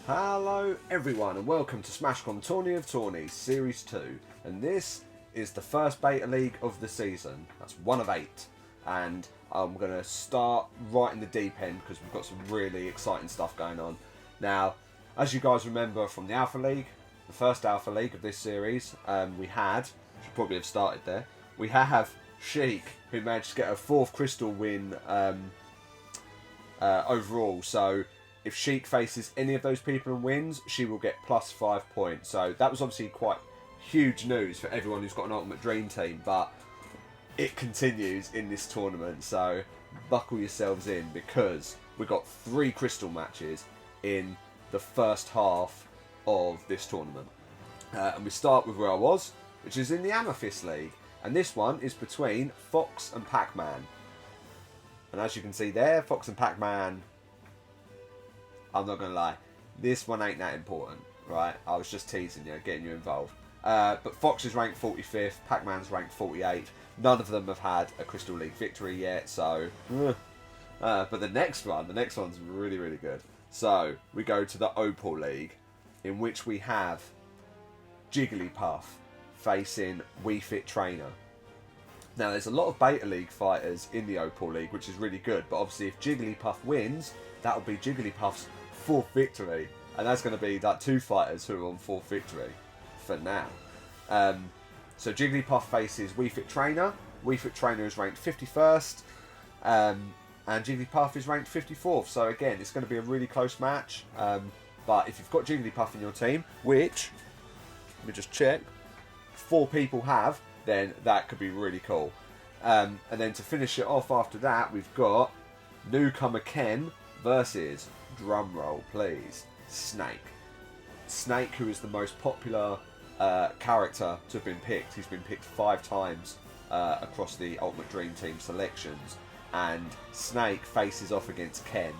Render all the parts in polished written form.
Hello everyone and welcome to Smash Com Tourney of Tourneys Series 2, and this is the first beta league of the season. That's one of 8, and I'm going to start right in the deep end because we've got some really exciting stuff going on. Now, as you guys remember from the Alpha League, the first Alpha League of this series, should probably have started there, we have Sheik, who managed to get a 4th crystal win overall. So if Sheik faces any of those people and wins, she will get plus 5 points. So that was obviously quite huge news for everyone who's got an Ultimate Dream Team, but it continues in this tournament. So buckle yourselves in because we've got 3 crystal matches in the first half of this tournament. And we start with where I was, which is in the Amethyst League. And this one is between Fox and Pac-Man. And as you can see there, Fox and Pac-Man, I'm not going to lie, this one ain't that important, right? I was just teasing you, getting you involved. But Fox is ranked 45th, Pac-Man's ranked 48th. None of them have had a Crystal League victory yet, so... but the next one's really, really good. So, we go to the Opal League, in which we have Jigglypuff facing Wii Fit Trainer. Now, there's a lot of Beta League fighters in the Opal League, which is really good. But obviously, if Jigglypuff wins, that'll be Jigglypuff's 4th victory. And that's going to be like 2 fighters who are on 4th victory for now. So Jigglypuff faces Wii Fit Trainer. Wii Fit Trainer is ranked 51st. And Jigglypuff is ranked 54th. So again, it's going to be a really close match. But if you've got Jigglypuff in your team, which, let me just check, 4 people have, then that could be really cool. And then to finish it off after that, we've got Newcomer Ken versus, drumroll please, Snake. Snake, who is the most popular character to have been picked. He's been picked 5 times across the Ultimate Dream Team selections. And Snake faces off against Ken.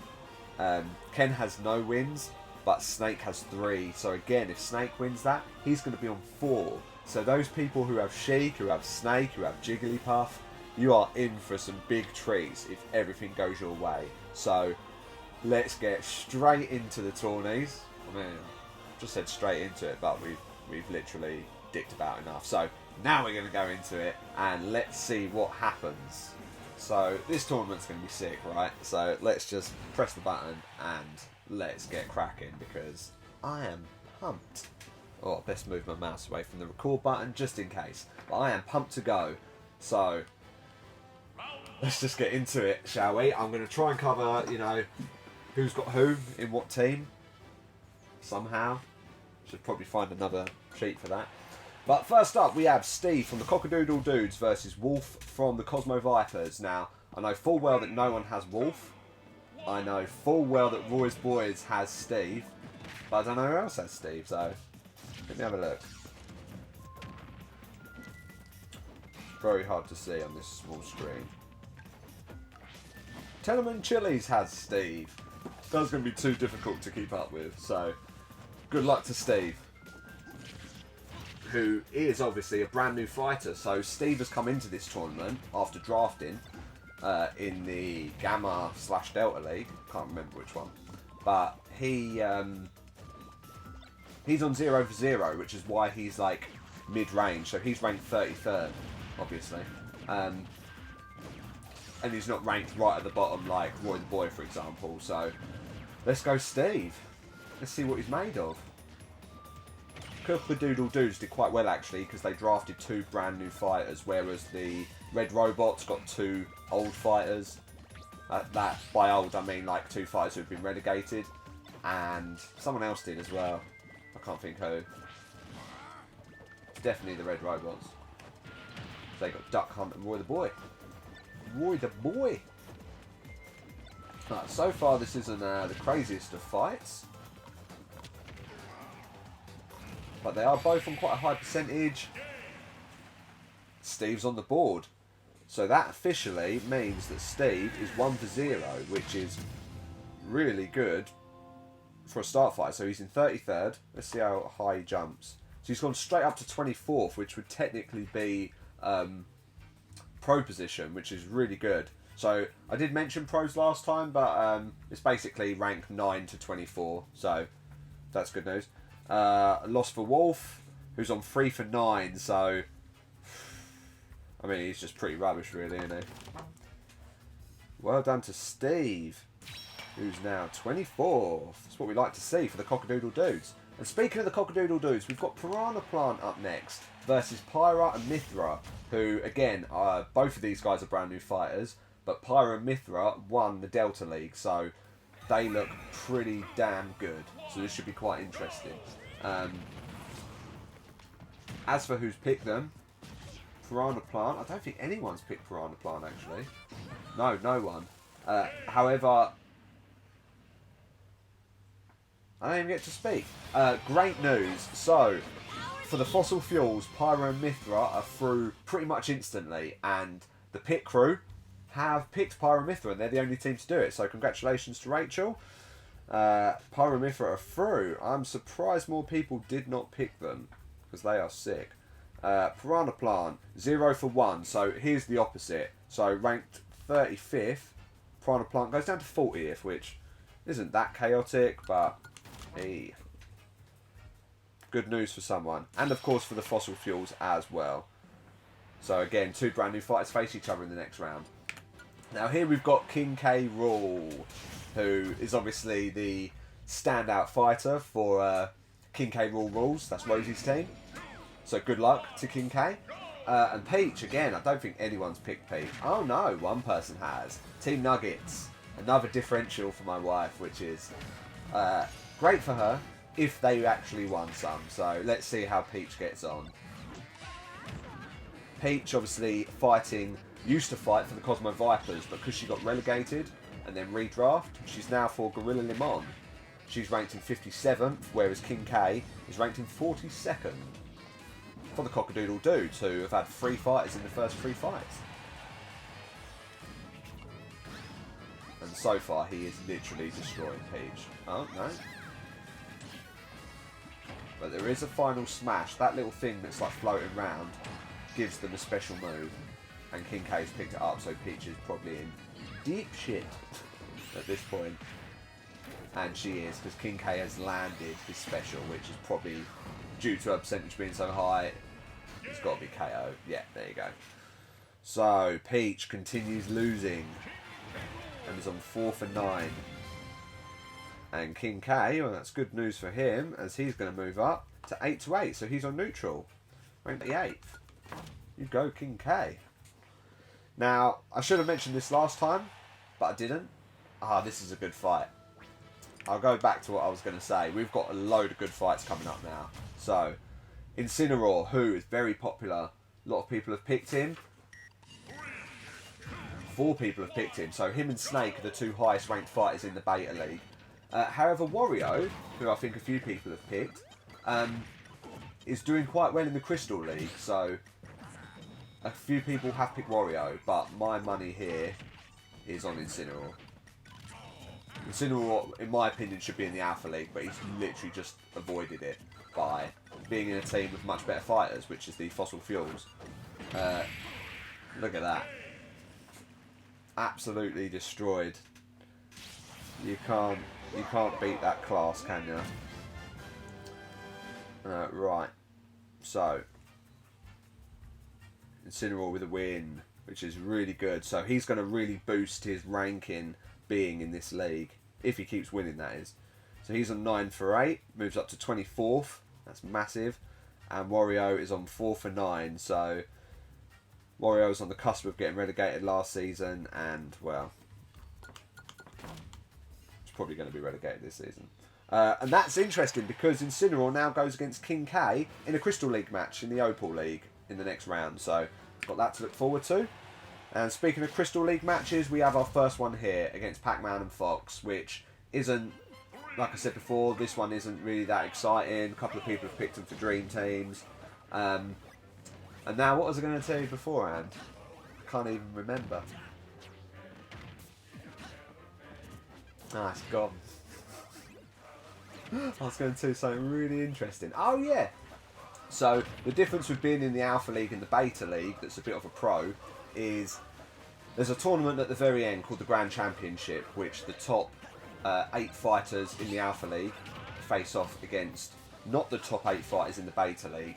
Ken has no wins, but Snake has 3. So again, if Snake wins that, he's going to be on 4. So those people who have Sheik, who have Snake, who have Jigglypuff, you are in for some big treats if everything goes your way. So let's get straight into the tourneys. I mean, I just said straight into it, but we've literally dicked about enough. So now we're going to go into it and let's see what happens. So this tournament's going to be sick, right? So let's just press the button and let's get cracking because I am pumped. Oh, best move my mouse away from the record button just in case. But I am pumped to go. So let's just get into it, shall we? I'm going to try and cover, who's got who in what team. Somehow. Should probably find another sheet for that. But first up, we have Steve from the Cockadoodle Dudes versus Wolf from the Cosmo Vipers. Now, I know full well that no one has Wolf. I know full well that Roy's Boys has Steve. But I don't know who else has Steve, so let me have a look. Very hard to see on this small screen. Tenement Chili's has Steve. That's going to be too difficult to keep up with, so good luck to Steve, who is obviously a brand new fighter. So Steve has come into this tournament after drafting in the Gamma/Delta League. Can't remember which one, but he's on 0 for 0, which is why he's like mid-range. So he's ranked 33rd, obviously. And he's not ranked right at the bottom like Roy the Boy, for example. So let's go Steve. Let's see what he's made of. Cockadoodle Dudes did quite well actually because they drafted 2 brand new fighters, whereas the Red Robots got 2 old fighters. That by old I mean like 2 fighters who've been relegated, and someone else did as well. I can't think who. It's definitely the Red Robots. They got Duck Hunt and Roy the Boy. Roy the Boy! Right, so far this isn't the craziest of fights. But they are both on quite a high percentage. Steve's on the board. So that officially means that Steve is 1 for 0, which is really good for a start fight. So he's in 33rd. Let's see how high he jumps. So he's gone straight up to 24th, which would technically be pro position, which is really good. So I did mention pros last time, but it's basically rank 9 to 24. So That's good news. Loss for Wolf, who's on 3 for 9, so... I mean, he's just pretty rubbish, really, isn't he? Well done to Steve, who's now 24th. That's what we like to see for the Cockadoodle Dudes. And speaking of the Cockadoodle Dudes, we've got Piranha Plant up next versus Pyra and Mithra, who, again, both of these guys are brand new fighters, but Pyra and Mithra won the Delta League, so they look pretty damn good. So this should be quite interesting. As for who's picked them, Piranha Plant, I don't think anyone's picked Piranha Plant, actually. No, no one. However, I don't even get to speak. Great news. So, for the Fossil Fuels, Pyra and Mithra are through pretty much instantly, and the pit crew have picked Pyra and Mithra, and they're the only team to do it. So, congratulations to Rachel. Pyra and Mithra are through. I'm surprised more people did not pick them, because they are sick. Piranha Plant, 0 for 1. So, here's the opposite. So, ranked 35th, Piranha Plant goes down to 40th, which isn't that chaotic, but hey, good news for someone. And of course for the Fossil Fuels as well. So again, two brand new fighters face each other in the next round. Now here we've got King K. Rool, who is obviously the standout fighter for King K. Rool Rules. That's Rosie's team. So good luck to King K. And Peach, again, I don't think anyone's picked Peach. Oh no, one person has. Team Nuggets. Another differential for my wife, which is great for her if they actually won some. So let's see how Peach gets on. Peach, obviously, used to fight for the Cosmo Vipers, but because she got relegated and then redraft, she's now for Gorilla Limon. She's ranked in 57th, whereas King K is ranked in 42nd. For the Cockadoodle Dudes, who have had 3 fighters in the first 3 fights. And so far, he is literally destroying Peach. Oh, no. But there is a final smash. That little thing that's like floating around gives them a special move. And King K's picked it up, so Peach is probably in deep shit at this point. And she is, because King K has landed his special, which is probably, due to her percentage being so high, it's got to be KO. Yeah, there you go. So, Peach continues losing. And is on 4 for 9. And King K, well, that's good news for him, as he's going to move up to 8 to 8. So he's on neutral. Ranked 8th. You go, King K. Now, I should have mentioned this last time, but I didn't. This is a good fight. I'll go back to what I was going to say. We've got a load of good fights coming up now. So, Incineroar, who is very popular. A lot of people have picked him. 4 people have picked him. So, him and Snake are the 2 highest ranked fighters in the Beta League. However, Wario, who I think a few people have picked, is doing quite well in the Crystal League. So, a few people have picked Wario, but my money here is on Incineroar. Incineroar, in my opinion, should be in the Alpha League, but he's literally just avoided it by being in a team with much better fighters, which is the Fossil Fuels. Look at that. Absolutely destroyed. You can't beat that class, can you? Right. So, Incineroar with a win, which is really good. So he's going to really boost his ranking being in this league, if he keeps winning, that is. So he's on 9 for 8, moves up to 24th. That's massive. And Wario is on 4 for 9. So Wario's on the cusp of getting relegated last season, and well, it's probably going to be relegated this season. And that's interesting because Incineroar now goes against King K in a Crystal League match in the Opal League in the next round. So got that to look forward to. And speaking of Crystal League matches, we have our first one here against Pac-Man and Fox, which isn't, like I said before, this one isn't really that exciting. A couple of people have picked them for Dream Teams. And now, what was I going to tell you beforehand? I can't even remember. It's gone. I was going to tell you something really interesting. Oh, yeah. So, the difference with being in the Alpha League and the Beta League, that's a bit of a pro, is there's a tournament at the very end called the Grand Championship, which the top 8 fighters in the Alpha League face off against not the top 8 fighters in the Beta League.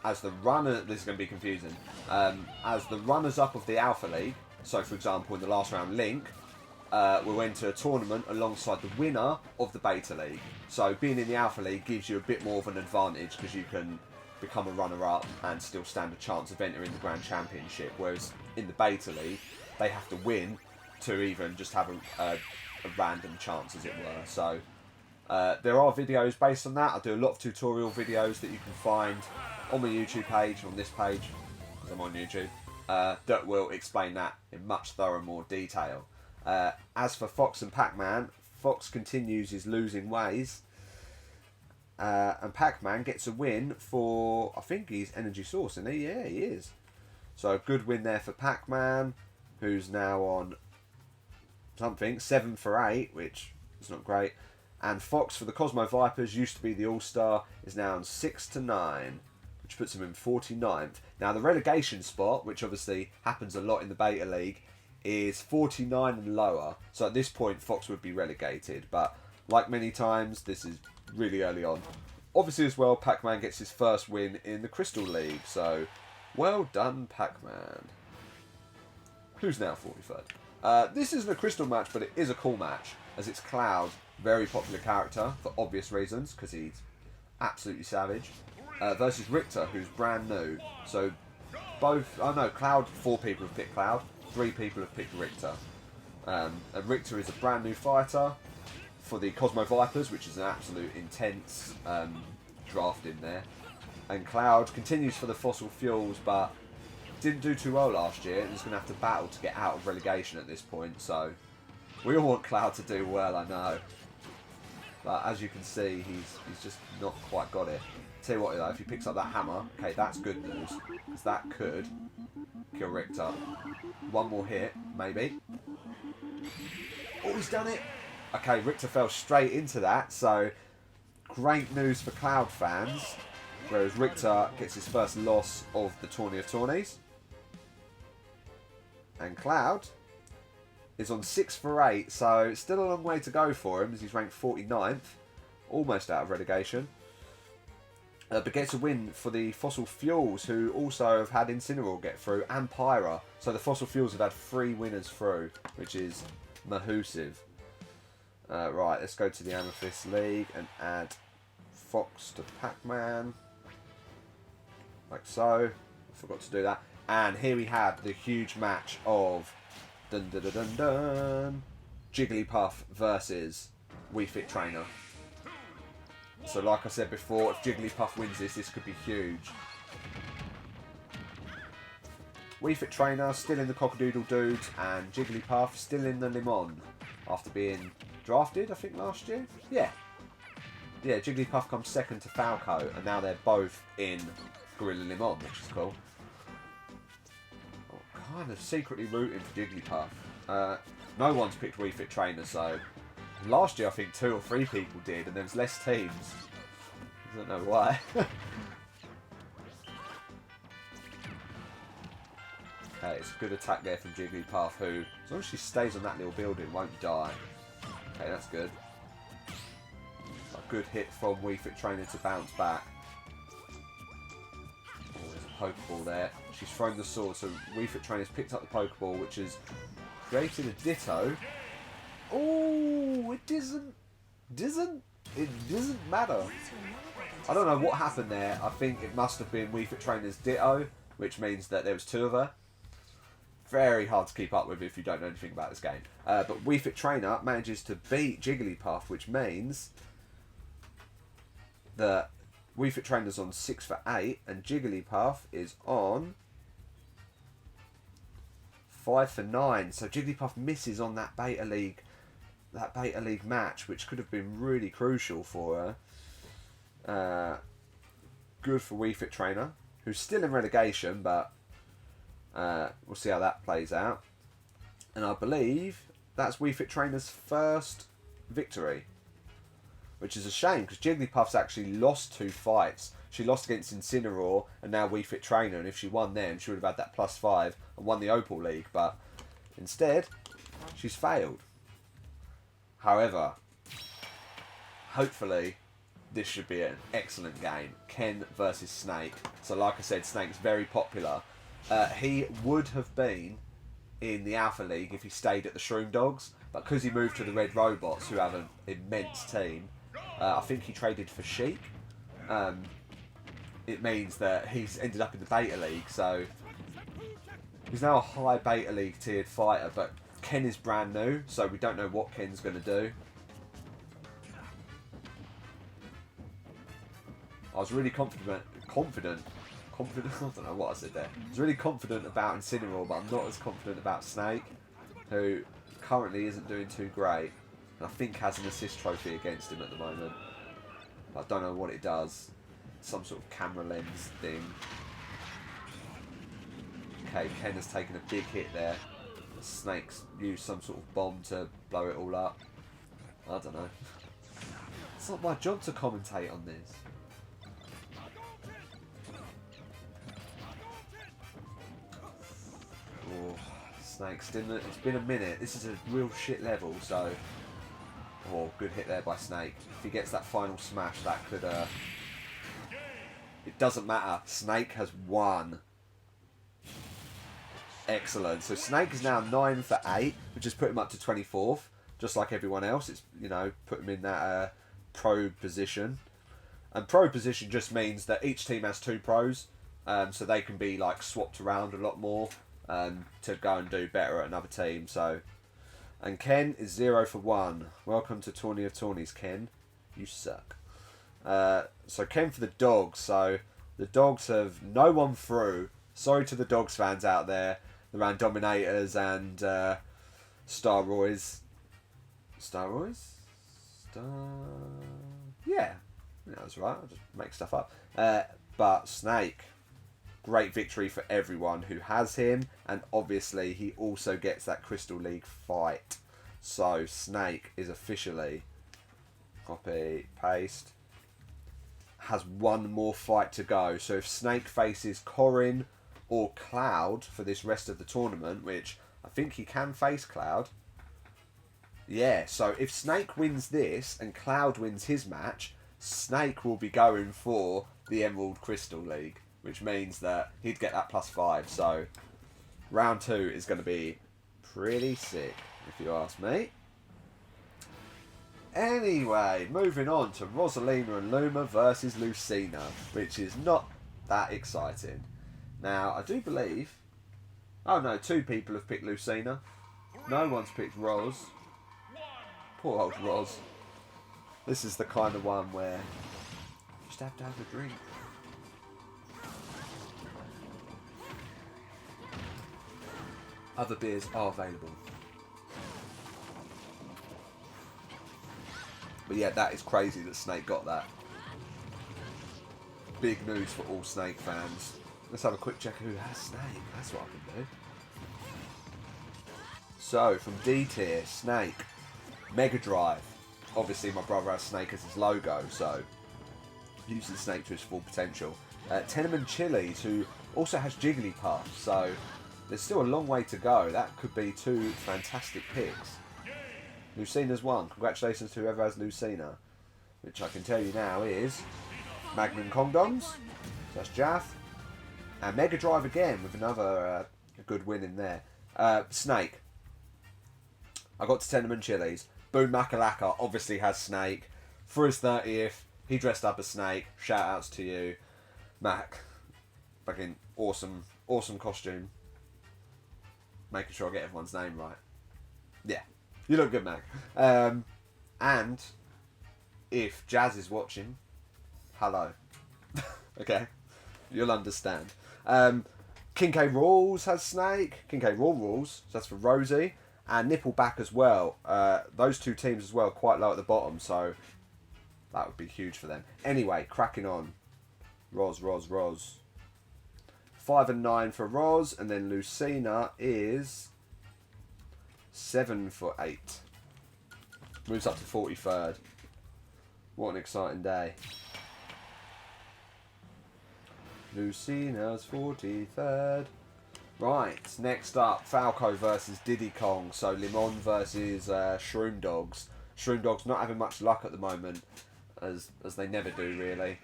As the runner, this is going to be confusing. As the runners-up of the Alpha League, so for example in the last round, Link will enter a tournament alongside the winner of the Beta League. So being in the Alpha League gives you a bit more of an advantage because you can become a runner-up and still stand a chance of entering the Grand Championship. Whereas in the Beta League, they have to win to even just have a random chance, as it were. So there are videos based on that. I do a lot of tutorial videos that you can find on my YouTube page, on this page, because I'm on YouTube, that will explain that in much thorough more detail. As for Fox and Pac-Man, Fox continues his losing ways, and Pac-Man gets a win for, I think he's Energy Source, isn't he? Yeah, he is. So a good win there for Pac-Man, who's now on something, 7 for 8, which is not great. And Fox for the Cosmo Vipers, used to be the All-Star, is now on 6 to 9, which puts him in 49th. Now the relegation spot, which obviously happens a lot in the Beta League, is 49 and lower. So at this point, Fox would be relegated. But like many times, this is really early on. Obviously as well, Pac-Man gets his first win in the Crystal League. So well done, Pac-Man. Who's now 43rd? This isn't a Crystal match, but it is a cool match, as it's Cloud, very popular character for obvious reasons, because he's absolutely savage, versus Richter, who's brand new. So both, oh no, Cloud, 4 people have picked Cloud, 3 people have picked Richter. And Richter is a brand new fighter for the Cosmo Vipers, which is an absolute intense draft in there. And Cloud continues for the Fossil Fuels, but didn't do too well last year, and is going to have to battle to get out of relegation at this point. So we all want Cloud to do well, I know. But as you can see, he's just not quite got it. Tell you what though, if he picks up that hammer, okay, that's good news, because that could kill Richter. One more hit, maybe. Oh, he's done it! Okay, Richter fell straight into that, so great news for Cloud fans. Whereas Richter gets his first loss of the Tourney of Tourneys. And Cloud is on 6 for 8, so still a long way to go for him, as he's ranked 49th, almost out of relegation. But gets a win for the Fossil Fuels, who also have had Incineroar get through, and Pyra. So the Fossil Fuels have had 3 winners through, which is mahoosive. Right, let's go to the Amethyst League and add Fox to Pac-Man. Like so. I forgot to do that. And here we have the huge match of dun dun dun dun dun, Jigglypuff versus Wii Fit Trainer. So like I said before, if Jigglypuff wins this could be huge. Wii Fit Trainer still in the Cockadoodle Dudes, and Jigglypuff still in the Limon after being drafted, I think, last year. Yeah, Jigglypuff comes second to Falco, and now they're both in Gorilla Limon, which is cool. I'm kind of secretly rooting for Jigglypuff. No one's picked Wii Fit Trainer, so last year I think 2 or 3 people did, and there was less teams. I don't know why. Okay, it's a good attack there from Jigglypuff, who, as long as she stays on that little building, won't die. Okay, that's good. A good hit from Wii Fit Trainer to bounce back. Oh, there's a Pokeball there. She's thrown the sword, so Wii Fit Trainer's picked up the Pokeball, which has created a Ditto. Oh, it doesn't matter. I don't know what happened there. I think it must have been Wii Fit Trainer's Ditto, which means that there was 2 of her. Very hard to keep up with if you don't know anything about this game. But Wii Fit Trainer manages to beat Jigglypuff, which means that Wii Fit Trainer's on 6 for 8, and Jigglypuff is on 5 for 9. So Jigglypuff misses on that Beta League match, which could have been really crucial for her. Good for Wii Fit Trainer, who's still in relegation, but we'll see how that plays out. And I believe that's Wii Fit Trainer's first victory, which is a shame, because Jigglypuff's actually lost 2 fights. She lost against Incineroar and now Wii Fit Trainer, and if she won then, she would have had that +5 and won the Opal League, but instead, she's failed. However, hopefully this should be an excellent game. Ken versus Snake. So like I said, Snake's very popular. He would have been in the Alpha League if he stayed at the Shroom Dogs, but because he moved to the Red Robots, who have an immense team, I think he traded for Sheik. It means that he's ended up in the Beta League, so he's now a high Beta League tiered fighter, but Ken is brand new, so we don't know what Ken's going to do. I was really confident, I don't know what I said there. I was really confident about Incineroar, but I'm not as confident about Snake, who currently isn't doing too great, and I think has an assist trophy against him at the moment. I don't know what it does. Some sort of camera lens thing. Okay, Ken has taken a big hit there. Snake's used some sort of bomb to blow it all up. I don't know. It's not my job to commentate on this. Oh, Snake's didn't it? It's been a minute. This is a real shit level, so. Oh, good hit there by Snake. If he gets that final smash, that could. It doesn't matter. Snake has won. Excellent. So Snake is now 9 for 8, which has put him up to 24th, just like everyone else. It's, you know, put him in that pro position. And pro position just means that each team has 2 pros, so they can be like swapped around a lot more to go and do better at another team. So, and Ken is 0 for 1. Welcome to Tourney of Tourneys, Ken. You suck. So Ken for the Dogs. So the Dogs have no one through. Sorry to the Dogs fans out there. The Randominators and Staroys. Staroys? Yeah. That was right. I'll just make stuff up. But Snake. Great victory for everyone who has him. And obviously he also gets that Crystal League fight. So Snake is officially... Copy, paste. Has one more fight to go. So if Snake faces Corrin or Cloud for this rest of the tournament, which I think he can face Cloud. Yeah, so if Snake wins this and Cloud wins his match, Snake will be going for the Emerald Crystal League, which means that he'd get that +5. So round 2 is going to be pretty sick, if you ask me. Anyway, moving on to Rosalina and Luma versus Lucina, which is not that exciting. Now, I do believe... Oh no, 2 people have picked Lucina. No one's picked Ros. Poor old Ros. This is the kind of one where you just have to have a drink. Other beers are available. But yeah, that is crazy that Snake got that. Big news for all Snake fans. Let's have a quick check who has Snake. That's what I can do. So, from D tier, Snake. Mega Drive. Obviously, my brother has Snake as his logo, so using Snake to his full potential. Tenement Chili's, who also has Jigglypuff, so there's still a long way to go. That could be 2 fantastic picks. Lucina's won. Congratulations to whoever has Lucina. Which I can tell you now is Magnum Condoms. So that's Jaff. And Mega Drive again with another good win in there. Snake. I got to Tenement Chili's. Boom Makalaka obviously has Snake. For his 30th, he dressed up as Snake. Shout outs to you. Mac. Fucking awesome costume. Making sure I get everyone's name right. Yeah. You look good, Mac. And if Jazz is watching, hello. Okay? You'll understand. King K Rules has Snake. King K Rules, so that's for Rosie. And Nippleback as well. Those 2 teams as well, quite low at the bottom, so that would be huge for them. Anyway, cracking on. Ros. 5 and 9 for Ros, and then Lucina is 7 for 8. Moves up to 43rd. What an exciting day. Lucina's 43rd. Right, next up, Falco versus Diddy Kong. So Limon versus Shroom Dogs. Shroom Dogs not having much luck at the moment. as they never do, really.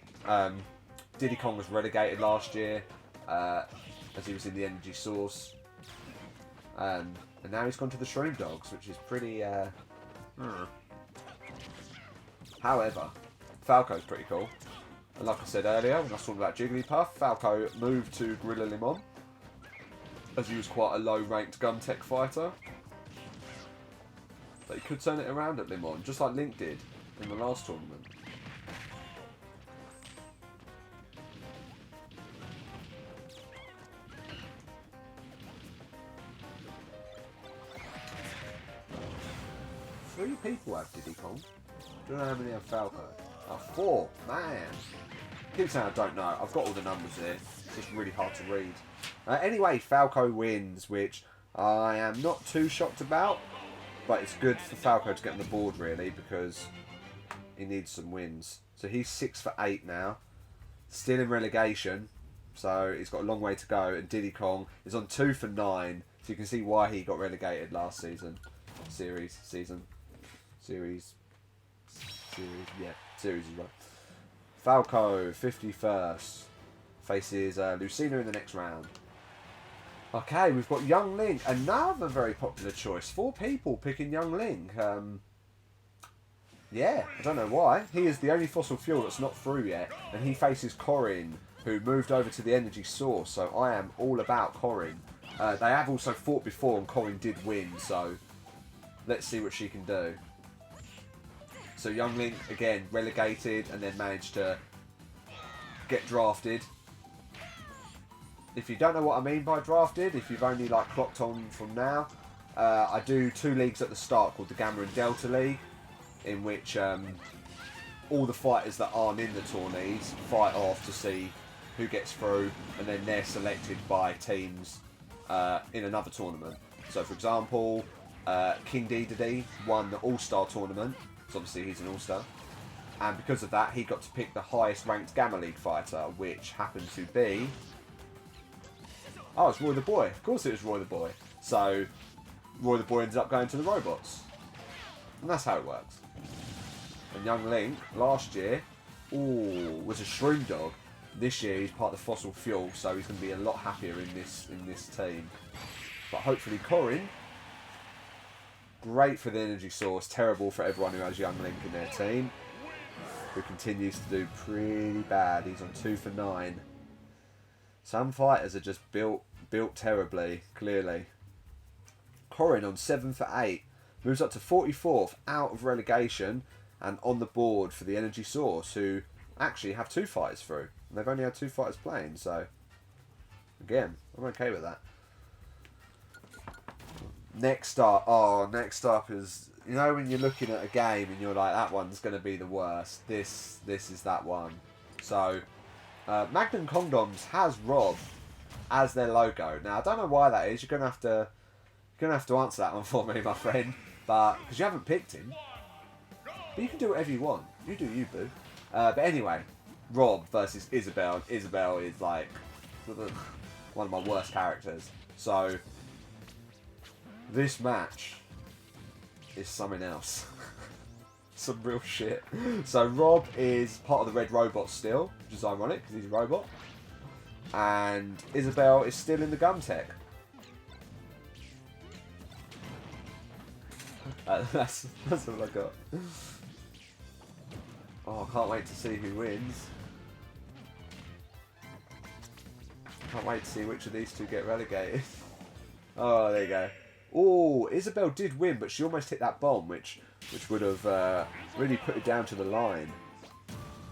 Diddy Kong was relegated last year, as he was in the Energy Source. And now he's gone to the Shroom Dogs, which is pretty... However, Falco's pretty cool. And like I said earlier, when I was talking about Jigglypuff, Falco moved to Gorilla Limon, as he was quite a low-ranked gun tech fighter. But he could turn it around at Limon, just like Link did in the last tournament. Three people have Diddy Kong. Don't know how many have Falco. Oh, 4. Man. Keep saying I don't know. I've got all the numbers here. It's just really hard to read. Anyway, Falco wins, which I am not too shocked about. But it's good for Falco to get on the board, really, because he needs some wins. So he's 6 for 8 now. Still in relegation. So he's got a long way to go. And Diddy Kong is on 2 for 9. So you can see why he got relegated last season. Series is right. Falco, 51st. Faces Lucina in the next round. Okay, we've got Young Link, another very popular choice. 4 people picking Young Link. Yeah, I don't know why. He is the only fossil fuel that's not through yet, and he faces Corin, who moved over to the Energy Source, so I am all about Corin. They have also fought before, and Corin did win, so let's see what she can do. So Young Link, again, relegated, and then managed to get drafted. If you don't know what I mean by drafted, if you've only like clocked on from now, I do 2 leagues at the start called the Gamma and Delta League, in which all the fighters that aren't in the tourneys fight off to see who gets through, and then they're selected by teams in another tournament. So for example, King Dedede won the All-Star tournament, so obviously he's an All-Star, and because of that he got to pick the highest ranked Gamma League fighter, which happened to be... Oh, it's Roy the Boy. Of course it was Roy the Boy. So, Roy the Boy ended up going to the robots. And that's how it works. And Young Link, last year, was a Shroom Dog. This year he's part of the Fossil Fuel, so he's going to be a lot happier in this team. But hopefully Corin, great for the Energy Source, terrible for everyone who has Young Link in their team, who continues to do pretty bad. He's on 2 for 9. Some fighters are just built terribly, clearly. Corin on 7 for 8. Moves up to 44th, out of relegation, and on the board for the Energy Source, who actually have 2 fighters through. And they've only had 2 fighters playing, so... Again, I'm okay with that. Next up is... You know when you're looking at a game and you're like, that one's going to be the worst. This is that one. So... Magnum Condoms has Rob as their logo. Now I don't know why that is. You're gonna have to answer that one for me, my friend. But because you haven't picked him, but you can do whatever you want. You do you, boo. But anyway, Rob versus Isabelle. Isabelle is like one of my worst characters. So this match is something else. Some real shit. So Rob is part of the Red Robot still, which is ironic because he's a robot. And Isabelle is still in the gun tech. That's all I got. Oh, I can't wait to see who wins. Can't wait to see which of these two get relegated. Oh, there you go. Oh, Isabelle did win, but she almost hit that bomb, which would have really put it down to the line.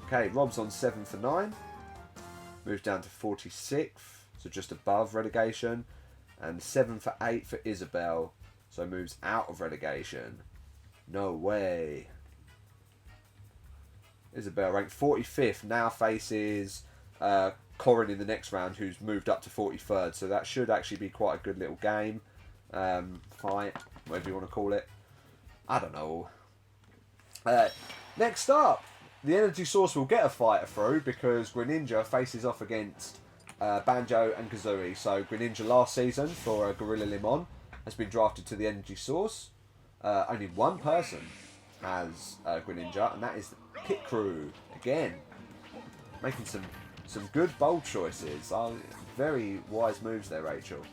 Okay, Rob's on 7 for 9. Moves down to 46th, so just above relegation. And 7 for 8 for Isabelle, so moves out of relegation. No way. Isabelle ranked 45th, now faces Corin in the next round, who's moved up to 43rd. So that should actually be quite a good little game. Fight, whatever you want to call it. I don't know. Next up, the Energy Source will get a fighter through because Greninja faces off against Banjo and Kazooie. So Greninja last season for Gorilla Limon has been drafted to the Energy Source. Only one person has Greninja, and that is the Pit Crew again, making some good bold choices. Very wise moves there, Rachel.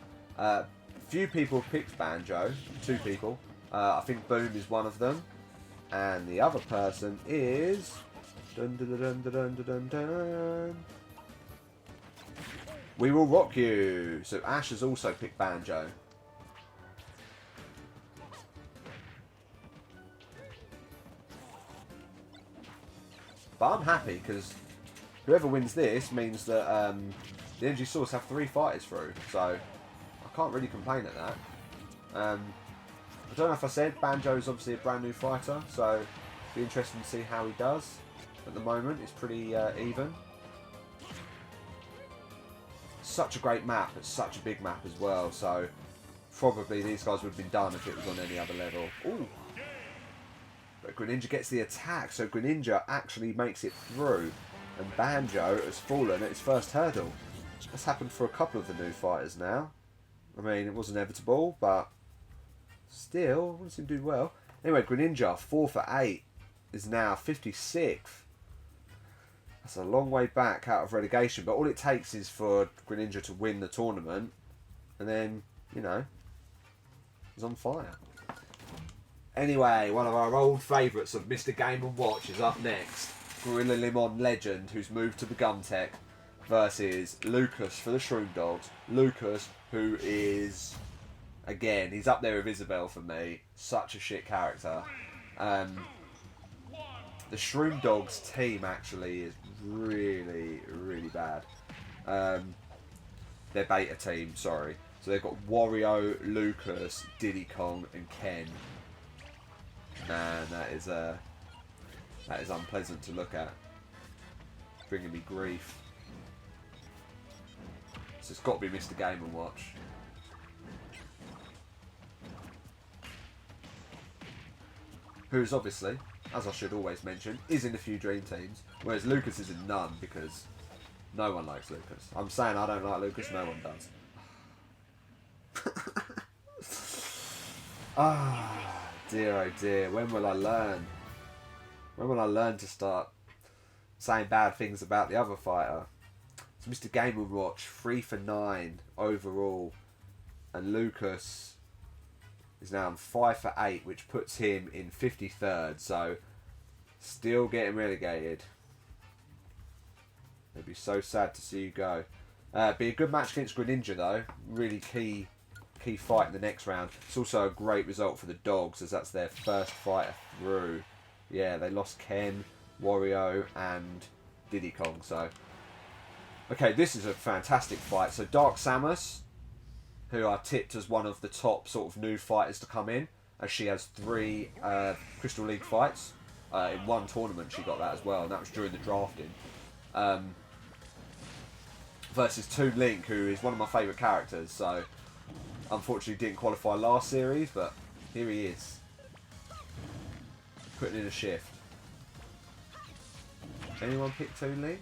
Few people have picked Banjo. 2 people. I think Boom is one of them, and the other person is dun dun dun dun dun dun dun. We Will Rock You. So Ash has also picked Banjo. But I'm happy because whoever wins this means that the Energy Source have 3 fighters through. So I can't really complain at that. I don't know if I said Banjo's obviously a brand new fighter, so it'll be interesting to see how he does. At the moment, it's pretty even. Such a great map, it's such a big map as well, so probably these guys would have been done if it was on any other level. Ooh. But Greninja gets the attack, so Greninja actually makes it through, and Banjo has fallen at his first hurdle. That's happened for a couple of the new fighters now. I mean, it was inevitable, but still, wouldn't seem to do well. Anyway, Greninja, 4 for 8, is now 56th. That's a long way back out of relegation, but all it takes is for Greninja to win the tournament, and then, you know, he's on fire. Anyway, one of our old favourites of Mr. Game & Watch is up next. Gorilla Limon Legend, who's moved to the Gum Tech, versus Lucas for the Shroom Dogs. Lucas, who is, again, he's up there with Isabelle for me. Such a shit character. The Shroom Dogs team actually is really, really bad. Their beta team, sorry. So they've got Wario, Lucas, Diddy Kong, and Ken. Man, that is unpleasant to look at. Bringing me grief. So it's got to be Mr. Game & Watch. Who's obviously, as I should always mention, is in a few dream teams, whereas Lucas is in none because no one likes Lucas. I'm saying I don't like Lucas, no one does. Dear oh dear, when will I learn? When will I learn to start saying bad things about the other fighter? So Mr. Game & Watch, 3 for 9 overall, and Lucas is now on 5 for 8, which puts him in 53rd, so still getting relegated. It'd be so sad to see you go. Be a good match against Greninja though. Really key fight in the next round. It's also a great result for the Dogs as that's their first fighter through. Yeah, they lost Ken, Wario and Diddy Kong. So, okay, this is a fantastic fight. So Dark Samus, who are tipped as one of the top sort of new fighters to come in, as she has 3 Crystal League fights. In one tournament she got that as well, and that was during the drafting. Versus Toon Link, who is one of my favourite characters, so unfortunately didn't qualify last series, but here he is. Putting in a shift. Anyone pick Toon Link?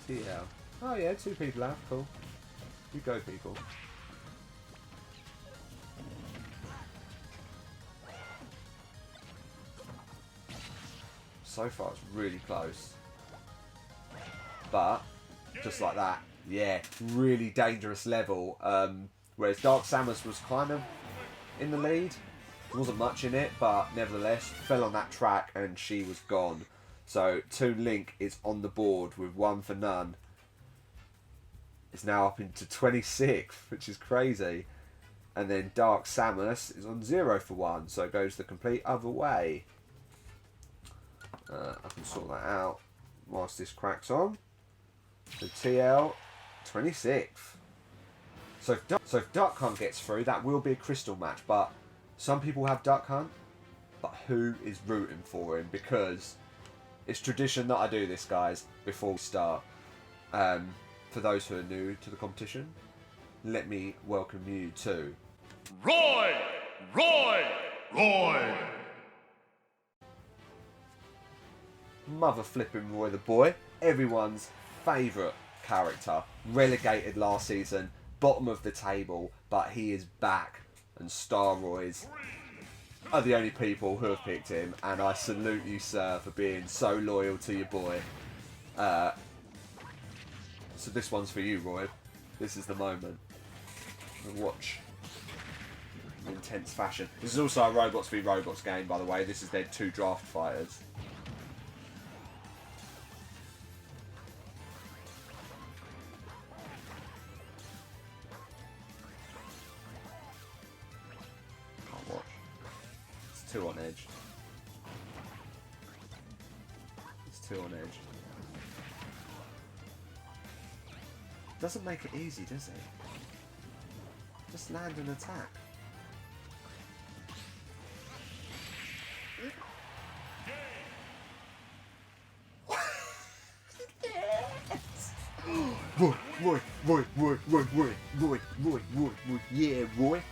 TL. Oh yeah, 2 people have, cool. You go, people. So far it's really close. But, just like that, yeah, really dangerous level. Whereas Dark Samus was kind of in the lead. There wasn't much in it, but nevertheless, fell on that track and she was gone. So, Toon Link is on the board with 1 for none. It's now up into 26th, which is crazy. And then Dark Samus is on 0 for 1, so it goes the complete other way. I can sort that out whilst this cracks on. So TL, 26th. So if Duck Hunt gets through, that will be a crystal match. But some people have Duck Hunt, but who is rooting for him? Because it's tradition that I do this, guys, before we start. For those who are new to the competition, let me welcome you to Roy! Mother flipping Roy the Boy, everyone's favourite character, relegated last season, bottom of the table, but he is back, and Star Roy's are the only people who have picked him, and I salute you, sir, for being so loyal to your boy. So this one's for you, Roy. This is the moment. Watch. In intense fashion. This is also a Robots v Robots game, by the way. This is their 2 draft fighters. Can't watch. It's 2 on edge. It's 2 on edge. Doesn't make it easy, does it? Just land an attack. Roy, yeah, Roy.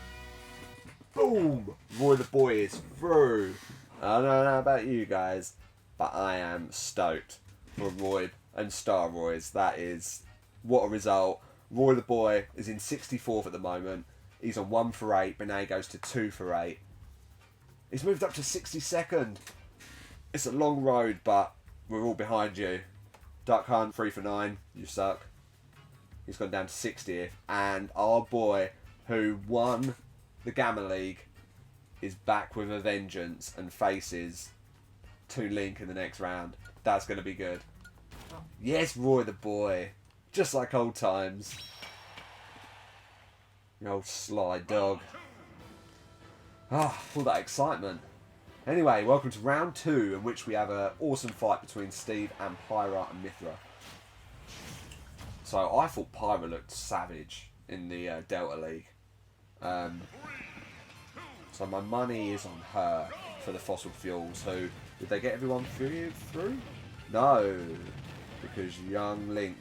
Boom! Roy the boy is through. I don't know about you guys, but I am stoked for Roy and Star Roys. That is, what a result. Roy the boy is in 64th at the moment. He's on 1 for 8. Benet goes to 2 for 8. He's moved up to 62nd. It's a long road, but we're all behind you. Duck Hunt, 3 for 9. You suck. He's gone down to 60th. And our boy, who won the Gamma League, is back with a vengeance and faces Toon Link in the next round. That's going to be good. Yes, Roy the boy. Just like old times. You old sly dog. Ah, all that excitement. Anyway, welcome to round 2, in which we have an awesome fight between Steve and Pyra and Mithra. So I thought Pyra looked savage in the Delta League. So my money is on her for the fossil fuels. Who did they get everyone through? No, because young Link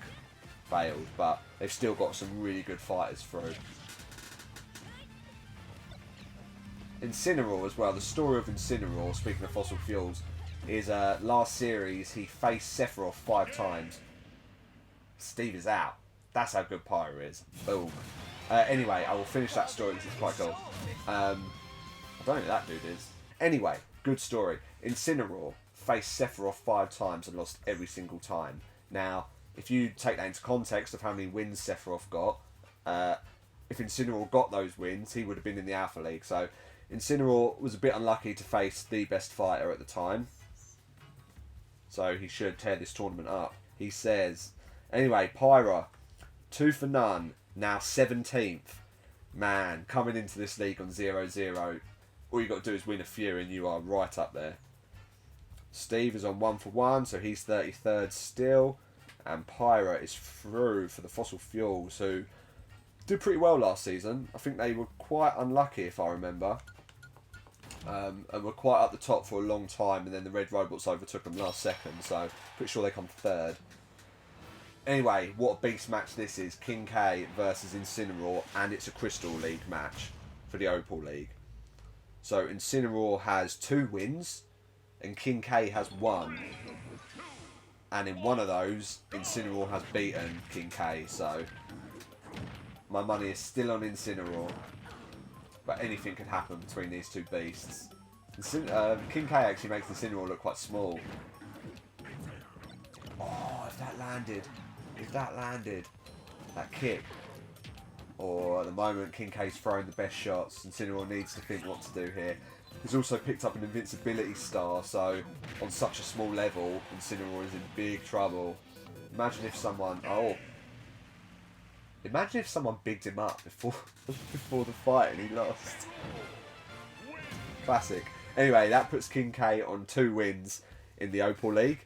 failed, but they've still got some really good fighters through. Incineroar as well. The story of Incineroar, speaking of fossil fuels, is last series he faced Sephiroth 5 times. Steve is out. That's how good Pyra is. Boom. Anyway, I will finish that story because it's quite cool. I don't know who that dude is. Anyway, good story. Incineroar faced Sephiroth 5 times and lost every single time. Now, if you take that into context of how many wins Sephiroth got, if Incineroar got those wins, he would have been in the Alpha League. So Incineroar was a bit unlucky to face the best fighter at the time. So he should tear this tournament up. He says... Anyway, Pyra, 2 for none, now 17th. Man, coming into this league on 0-0, all you got to do is win a few and you are right up there. Steve is on 1 for 1, so he's 33rd still. And Pyra is through for the fossil fuels, who did pretty well last season. I think they were quite unlucky, if I remember. And were quite up the top for a long time, and then the Red Robots overtook them last second, so pretty sure they come 3rd. Anyway, what a beast match this is. King K versus Incineroar, and it's a Crystal League match for the Opal League. So Incineroar has 2 wins, and King K has 1. And in one of those, Incineroar has beaten King K, so my money is still on Incineroar. But anything could happen between these 2 beasts. King K actually makes Incineroar look quite small. Oh, if that landed, that kick. Or at the moment, King K's throwing the best shots. Incineroar needs to think what to do here. He's also picked up an invincibility star, so on such a small level, Incineroar is in big trouble. Imagine if someone bigged him up before the fight and he lost. Classic. Anyway, that puts King K on 2 wins in the Opal League.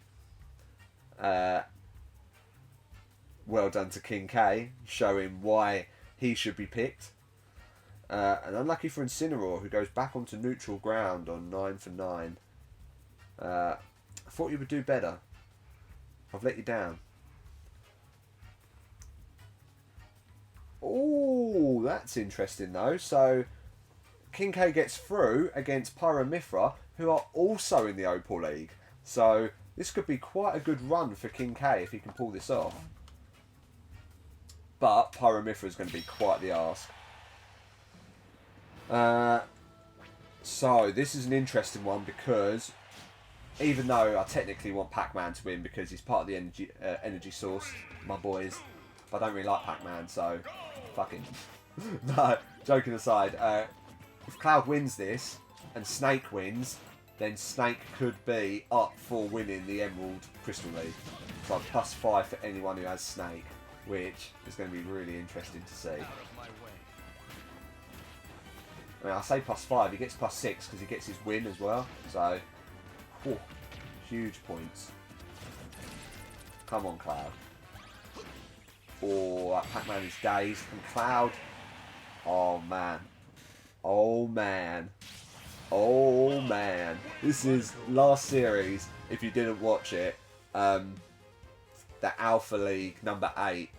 Well done to King K, showing why he should be picked. And unlucky for Incineroar, who goes back onto neutral ground on 9 for 9. I thought you would do better. I've let you down. Oh, that's interesting though. So King K gets through against Pyra and Mithra, who are also in the Opal League. So this could be quite a good run for King K if he can pull this off. But Pyra and Mithra is going to be quite the ask. So this is an interesting one because even though I technically want Pac-Man to win because he's part of the energy source, my boys, but I don't really like Pac-Man, so fucking no. Joking aside, if Cloud wins this and Snake wins, then Snake could be up for winning the Emerald Crystal League. So +5 for anyone who has Snake, which is going to be really interesting to see. I mean, I say +5, he gets +6 because he gets his win as well. So, whew, huge points. Come on, Cloud. Or Pac-Man is dazed. And Cloud, oh man. Oh man. Oh man. This is last series, if you didn't watch it, the Alpha League number 8,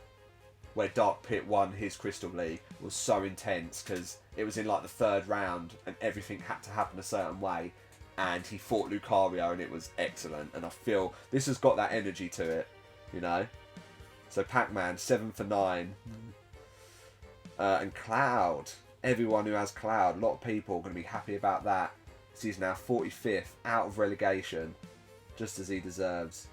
where Dark Pit won his Crystal League, was so intense because it was in like the 3rd round and everything had to happen a certain way, and he fought Lucario and it was excellent, and I feel this has got that energy to it, you know. So Pac-Man 7 for 9, and Cloud, everyone who has Cloud, a lot of people are going to be happy about that. He's now 45th out of relegation, just as he deserves.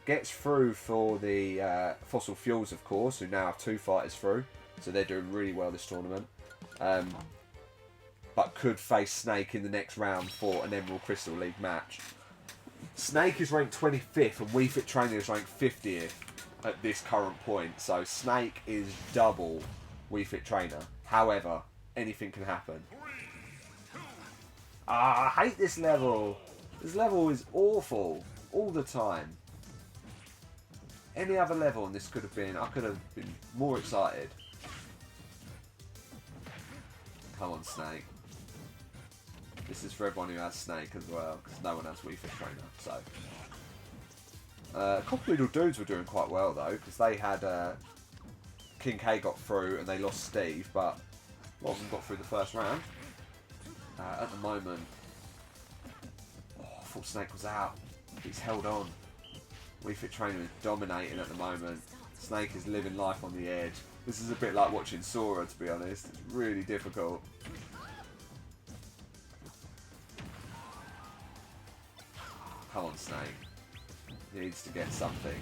Gets through for the Fossil Fuels, of course, who now have 2 fighters through, so they're doing really well this tournament. But could face Snake in the next round for an Emerald Crystal League match. Snake is ranked 25th and Wii Fit Trainer is ranked 50th at this current point, so Snake is double Wii Fit Trainer. However, anything can happen. I hate this level. This level is awful all the time. Any other level and this could have been, I could have been more excited. Come on, Snake. This is for everyone who has Snake as well, because no one has Wii Fit Trainer. So, Cockadoodle Dudes were doing quite well though, because they had King K got through and they lost Steve, but a lot of them got through the first round. At the moment, I thought Snake was out. He's held on. Wii Fit Trainer is dominating at the moment. Snake is living life on the edge. This is a bit like watching Sora, to be honest. It's really difficult. Come on, Snake. He needs to get something.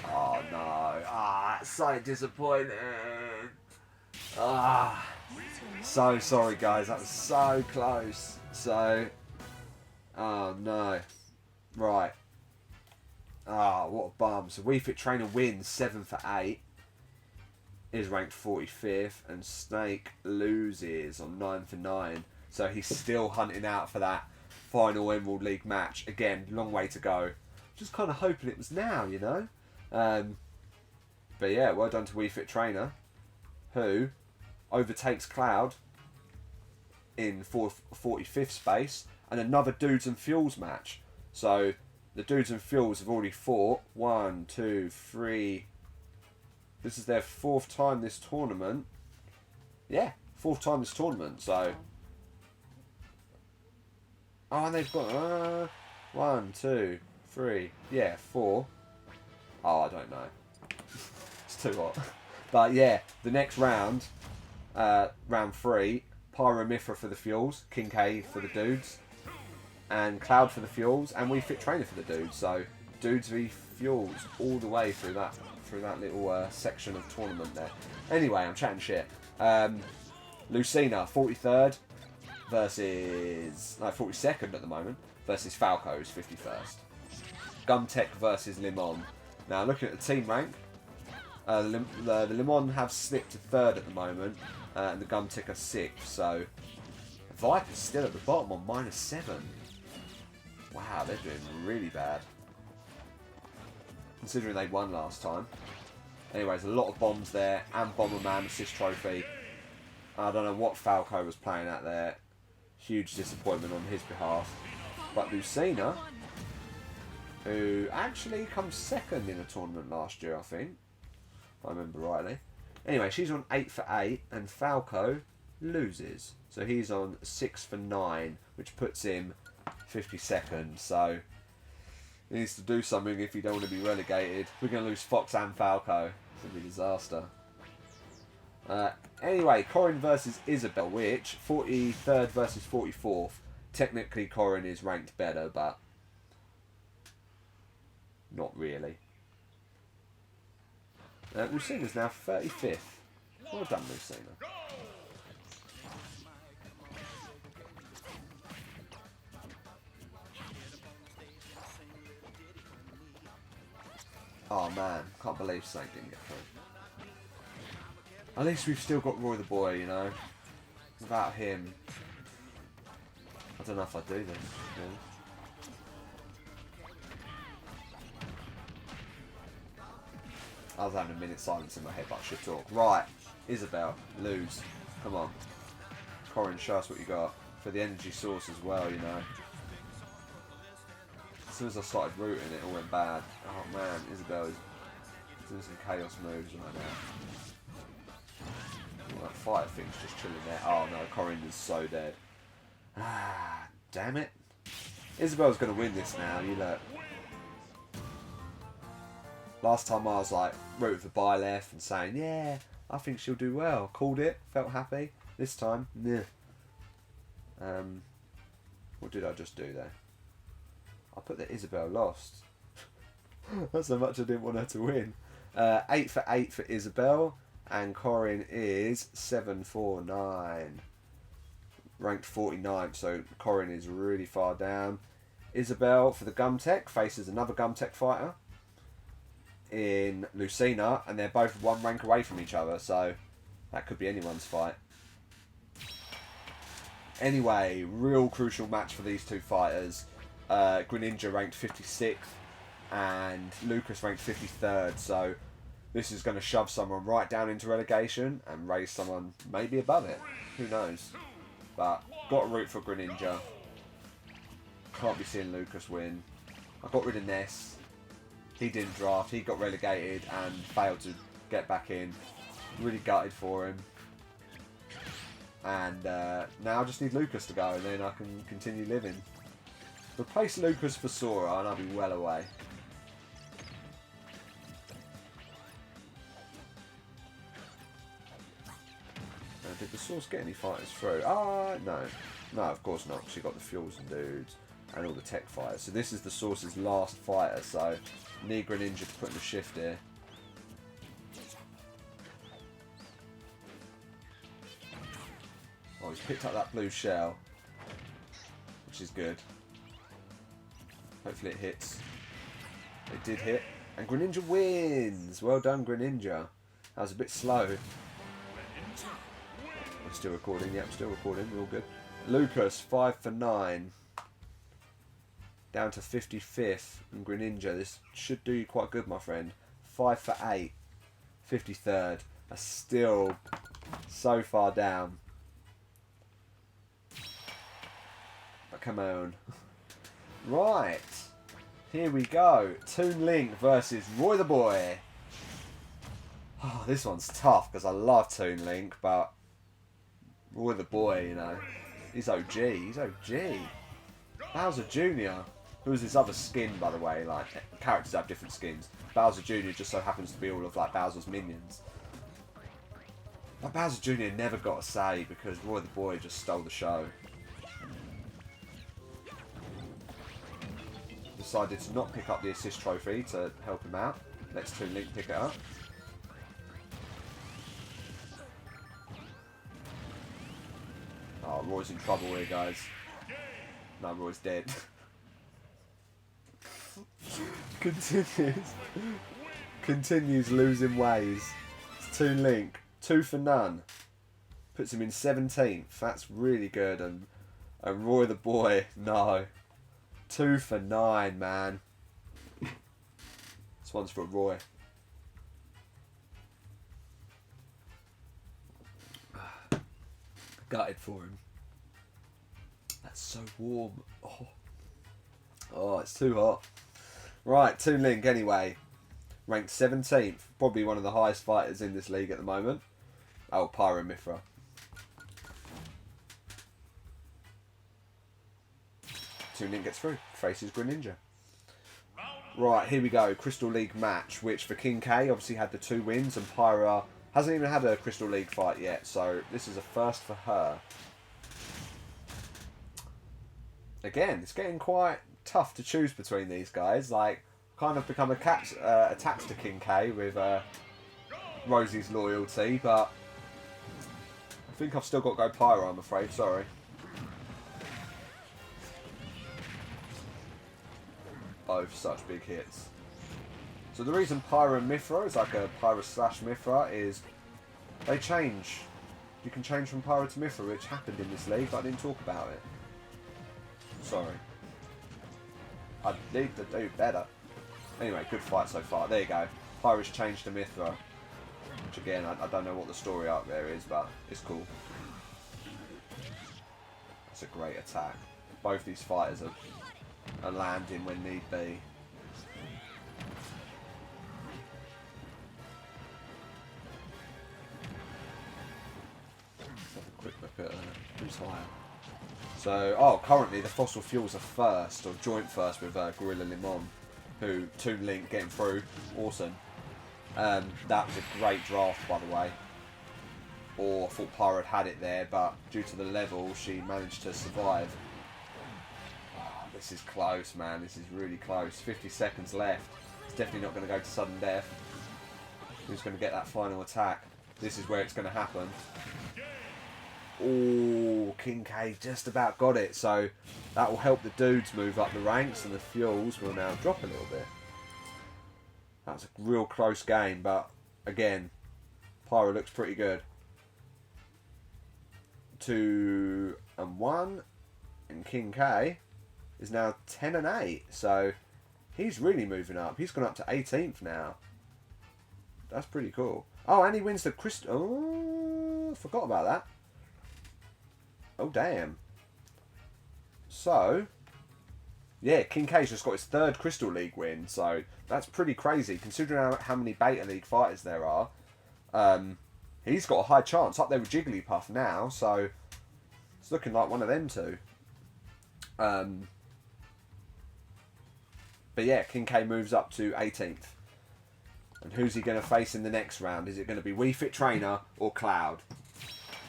Oh no. That's so disappointing. So sorry guys, that was so close. So, oh no. Right. What a bum. So Wii Fit Trainer wins 7 for 8. Is ranked 45th, and Snake loses on 9 for 9. So he's still hunting out for that final Emerald League match. Again, long way to go. Just kind of hoping it was now, you know. But yeah, well done to Wii Fit Trainer, who overtakes Cloud in 45th space, and another Dudes and Fuels match. So the Dudes and Fuels have already fought 1, 2, 3. This is their 4th time this tournament. Yeah, 4th time this tournament. So, oh, and they've got 1, 2, 3. Yeah, 4. Oh, I don't know. It's too hot. But yeah, the next round, round 3, Pyromithra for the Fuels, King K for the Dudes, and Cloud for the Fuels, and Wii Fit Trainer for the Dudes. So Dudes v Fuels all the way through that little section of tournament there. Anyway, I'm chatting shit. Lucina, 43rd versus 42nd at the moment versus Falco's 51st. Gumtech versus Limon. Now looking at the team rank, the Limon have slipped to 3rd at the moment, and the Gumtech are 6th. So Viper's still at the bottom on -7. Wow, they're doing really bad, considering they won last time. Anyways, a lot of bombs there, and Bomberman assist trophy. I don't know what Falco was playing at there. Huge disappointment on his behalf. But Lucina, who actually comes 2nd in a tournament last year, I think, if I remember rightly. Anyway, she's on 8 for 8, and Falco loses. So he's on 6 for 9, which puts him 52nd. So he needs to do something if you don't want to be relegated. We're going to lose Fox and Falco. It's going to be a disaster. Anyway, Corin versus Isabel, which 43rd versus 44th. Technically, Corin is ranked better, but not really. Lucina's now 35th. Well done, Lucina. Oh man, can't believe Snake didn't get through. At least we've still got Roy the Boy, you know. Without him, I don't know if I do this. Really. I was having a minute silence in my head, but I should talk. Right, Isabel, lose. Come on. Corin, show us what you got. For the energy source as well, you know. As soon as I started rooting, it all went bad. Oh man, Isabel is doing some chaos moves right now. Well, that fire thing's just chilling there. Oh no, Corin is so dead. Ah, damn it. Isabel's going to win this now, you look. Last time I was like, rooting for Byleth and saying, yeah, I think she'll do well. Called it, felt happy. This time, nah. What did I just do there? I put that Isabel lost. That's how much I didn't want her to win. 8 for 8 for Isabel. And Corin is 7-4-9. Ranked 49th, so Corin is really far down. Isabel, for the Gumtech, faces another Gumtech fighter in Lucina, and they're both one rank away from each other, so that could be anyone's fight. Anyway, real crucial match for these two fighters. Greninja ranked 56th and Lucas ranked 53rd, so this is going to shove someone right down into relegation and raise someone maybe above it. Who knows? But got to root for Greninja. Can't be seeing Lucas win. I got rid of Ness. He didn't draft. He got relegated and failed to get back in. Really gutted for him. And now I just need Lucas to go and then I can continue living. Replace Lucas for Sora and I'll be well away. Did the Source get any fighters through? Ah, no. No, of course not. She got the Fuels and Dudes and all the tech fighters. So this is the Source's last fighter, so need Greninja to put in the shift here. Oh, he's picked up that blue shell, which is good. Hopefully it hits. It did hit. And Greninja wins! Well done, Greninja. That was a bit slow. We're still recording. Yep, still recording. We're all good. Lucas, 5 for 9. Down to 55th. And Greninja, this should do you quite good, my friend. 5 for 8. 53rd. That's still so far down. But come on. Right. Here we go. Toon Link versus Roy the Boy. Oh, this one's tough because I love Toon Link, but Roy the Boy, you know, he's OG. He's OG. Bowser Jr., who is this other skin, by the way. Like, characters have different skins. Bowser Jr. just so happens to be all of like Bowser's minions. But Bowser Jr. never got a say because Roy the Boy just stole the show. Decided to not pick up the assist trophy to help him out. Let's Toon Link pick it up. Oh, Roy's in trouble here, guys. No, Roy's dead. Continues losing ways. It's Toon Link. 2 for none. Puts him in 17th. That's really good. And Roy the Boy, no. 2 for 9, man. This one's for Roy. Gutted for him. That's so warm. Oh, it's too hot. Right, Toon Link anyway. Ranked 17th. Probably one of the highest fighters in this league at the moment. Oh, Pyro Mithra. Toon Link gets through. Faces Greninja. Right, here we go. Crystal League match, which for King K obviously had the 2 wins and Pyra Hasn't even had a Crystal League fight yet, so this is a first for her. Again, it's getting quite tough to choose between these guys. Like, kind of become attached to King K with Rosie's loyalty, but I think I've still got to go Pyro, I'm afraid. Sorry. Both such big hits. So the reason Pyro and Mithra is like a Pyro slash Mithra is they change. You can change from Pyro to Mithra, which happened in this league, but I didn't talk about it. Sorry. I need to do better. Anyway, good fight so far. There you go. Pyro's changed to Mithra. Which again, I don't know what the story arc there is, but it's cool. That's a great attack. Both these fighters are landing when need be. Let's have a quick look at who's higher. So, currently the Fossil Fuels are first, or joint first with Gorilla Limon, who Toon Link getting through, awesome. That was a great draft, by the way. Or I thought Pyro had it there, but due to the level, she managed to survive. This is close, man. This is really close. 50 seconds left. It's definitely not going to go to sudden death. Who's going to get that final attack? This is where it's going to happen. Oh, King K just about got it. So that will help the dudes move up the ranks, and the fuels will now drop a little bit. That's a real close game, but again, Pyro looks pretty good. 2-1, and King K is now 10-8, so he's really moving up. He's gone up to 18th now. That's pretty cool. Oh, and he wins the Crystal. Oh, forgot about that. Oh, damn. So, yeah, King K's just got his third Crystal League win, so that's pretty crazy considering how many Beta League fighters there are. He's got a high chance up there with Jigglypuff now, so it's looking like one of them two. But yeah, King K moves up to 18th. And who's he going to face in the next round? Is it going to be Wii Fit Trainer or Cloud?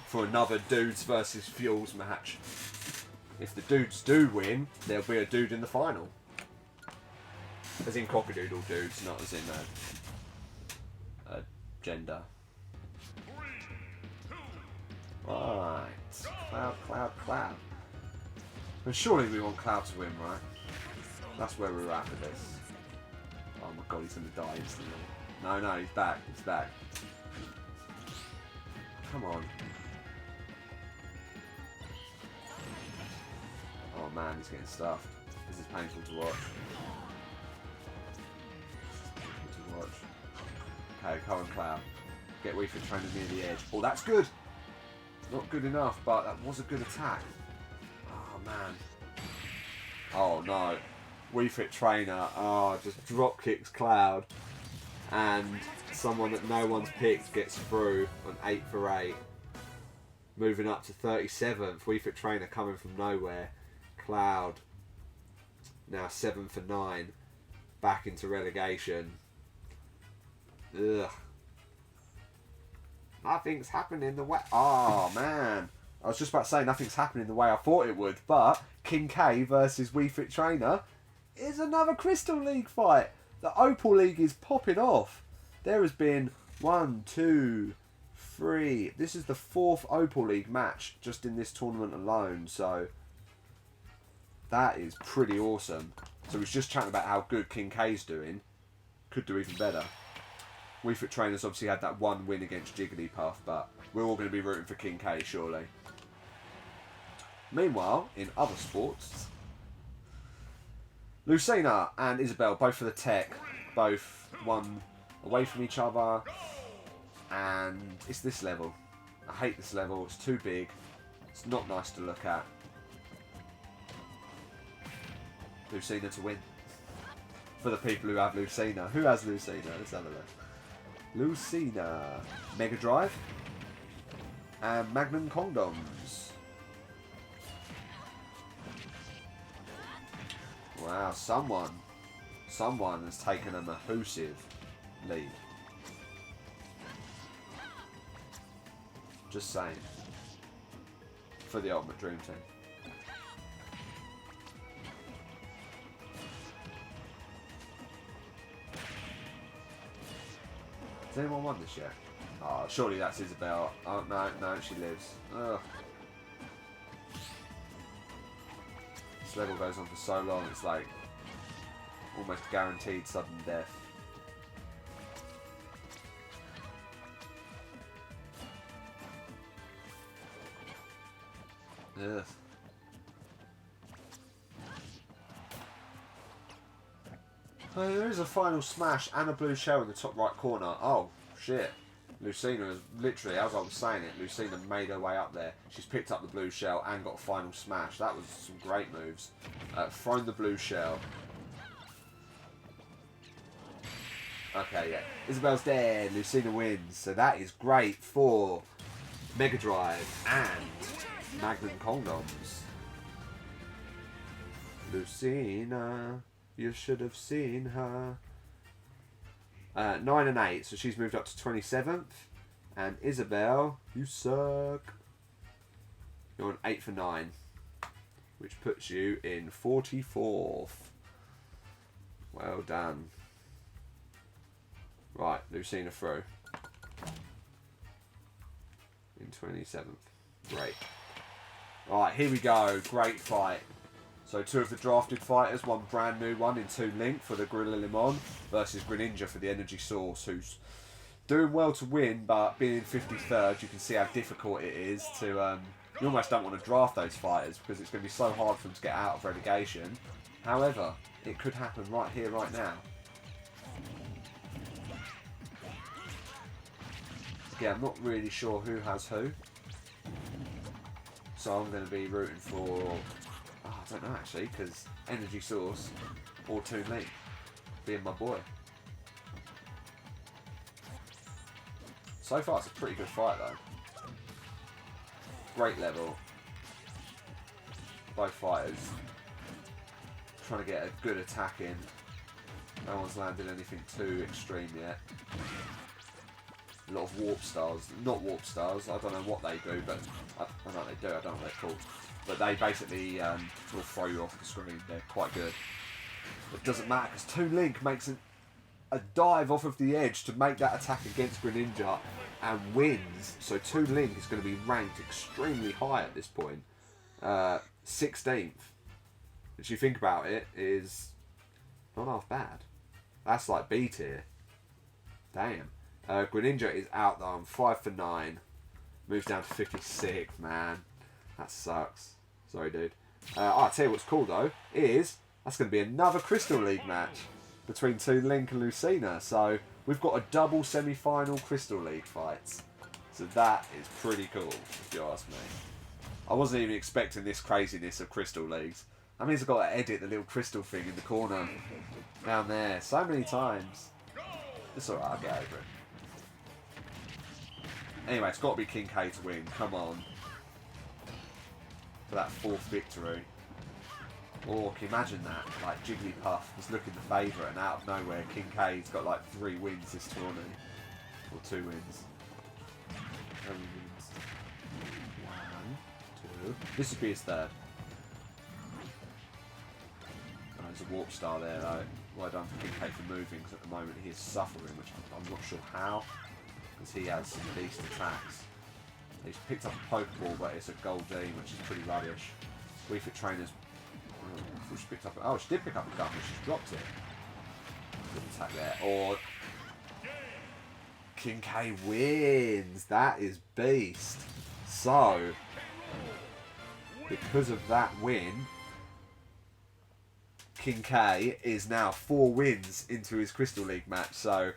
For another Dudes versus Fuels match. If the Dudes do win, there'll be a dude in the final. As in Cockadoodle dudes, not as in gender. Right. Cloud. But surely we want Cloud to win, right? That's where we're at with this. Oh my god, he's going to die instantly. No, he's back. He's back. Come on. Oh man, he's getting stuffed. This is painful to watch. Okay, come on, Cloud. Get Wii Fit Trainer near the edge. Oh, that's good. Not good enough, but that was a good attack. Oh man. Oh no. Wii Fit Trainer. Oh, just drop kicks Cloud. And someone that no one's picked gets through on 8 for 8. Moving up to 37th. Wii Fit Trainer coming from nowhere. Cloud. Now 7 for 9. Back into relegation. Ugh. Nothing's happening the way... Oh, man. I was just about to say nothing's happening the way I thought it would, but King K versus Wii Fit Trainer is another Crystal League fight. The Opal League is popping off. There has been 1, 2, 3... This is the 4th Opal League match just in this tournament alone, so that is pretty awesome. So we was just chatting about how good King K's doing. Could do even better. Wii Fit Trainer's obviously had that one win against Jigglypuff, but we're all going to be rooting for King K, surely. Meanwhile, in other sports, Lucina and Isabel, both for the tech, both one away from each other, and it's this level. I hate this level, it's too big, it's not nice to look at. Lucina to win. For the people who have Lucina. Who has Lucina? Let's have a look. Lucina, Mega Drive, and Magnum Condoms. Wow, someone has taken a massive lead. Just saying. For the Ultimate Dream Team. Has anyone won this yet? Oh, surely that's Isabel. Oh, no, she lives. Ugh. This level goes on for so long, it's like almost guaranteed sudden death. Ugh. Oh, there is a final smash and a blue shell in the top right corner. Oh, shit. Lucina is literally, as I was saying it, Lucina made her way up there. She's picked up the blue shell and got a final smash. That was some great moves. Thrown the blue shell. Okay, yeah. Isabel's dead. Lucina wins. So that is great for Mega Drive and Magnum Condoms. Lucina, you should have seen her. 9 and 8, so she's moved up to 27th. And Isabel, you suck. You're on 8 for 9, which puts you in 44th. Well done. Right, Lucina through. In 27th. Great. Right, here we go. Great fight. So 2 of the drafted fighters, 1 brand new one in 2 Link for the Gorilla Limon versus Greninja for the Energy Source, who's doing well to win, but being in 53rd, you can see how difficult it is to... you almost don't want to draft those fighters because it's going to be so hard for them to get out of relegation. However, it could happen right here, right now. Yeah, I'm not really sure who has who. So I'm going to be rooting for... Oh, I don't know actually, because Energy Source or Toon Link being my boy. So far it's a pretty good fight though. Great level. Both fighters trying to get a good attack in. No one's landed anything too extreme yet. A lot of warp stars. Not warp stars, I don't know what they do, but I know they do, I don't know what they're called. But they basically will throw you off the screen. They're quite good. It doesn't matter because Toon Link makes a dive off of the edge to make that attack against Greninja and wins. So Toon Link is going to be ranked extremely high at this point. 16th. If you think about it, is not half bad. That's like B tier. Damn. Greninja is out though. I'm 5 for 9. Moves down to 56th, man. That sucks. Sorry, dude. I'll tell you what's cool, though, is that's going to be another Crystal League match between Toon Link and Lucina. So we've got a double semi-final Crystal League fights. So that is pretty cool, if you ask me. I wasn't even expecting this craziness of Crystal Leagues. That means I've got to edit the little crystal thing in the corner down there so many times. It's alright, I'll get over it. Anyway, it's got to be King K to win. Come on. For that 4th victory. Or can you imagine that? Like Jigglypuff was looking the favourite and out of nowhere King K's got like 3 wins this tournament. Or 2 wins. How many wins? 1, 2. This would be his 3rd. Oh, there's a warp star there though. Well done for King K for moving because at the moment he is suffering, which I'm not sure how. Because he has some beast attacks. He's picked up a Pokeball, but it's a Gold D, which is pretty rubbish. Wii Fit Trainers. She picked up. Oh, she did pick up a gun, but she's dropped it. Good attack there. Or King K wins. That is beast. So, because of that win, King K is now 4 wins into his Crystal League match. So,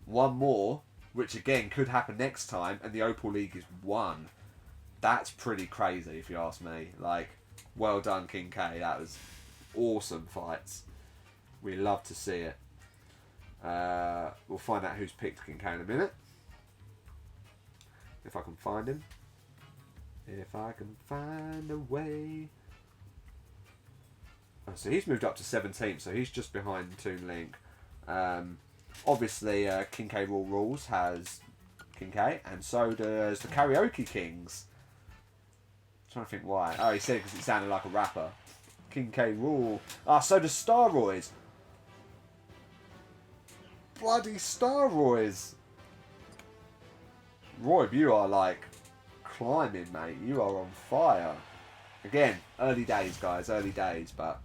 1 more. Which again could happen next time, and the Opal League is 1. That's pretty crazy if you ask me. Like, well done King K, that was awesome fights. We love to see it. We'll find out who's picked King K in a minute. If I can find him. If I can find a way. Oh, so he's moved up to 17th, so he's just behind Toon Link. Obviously, King K Rules has King K, and so does the Karaoke Kings. I'm trying to think why. Oh, he said it because it sounded like a rapper. King K rule. Ah, so does Staroids. Bloody Staroids. Roy, you are like climbing, mate. You are on fire. Again, early days, guys. Early days, but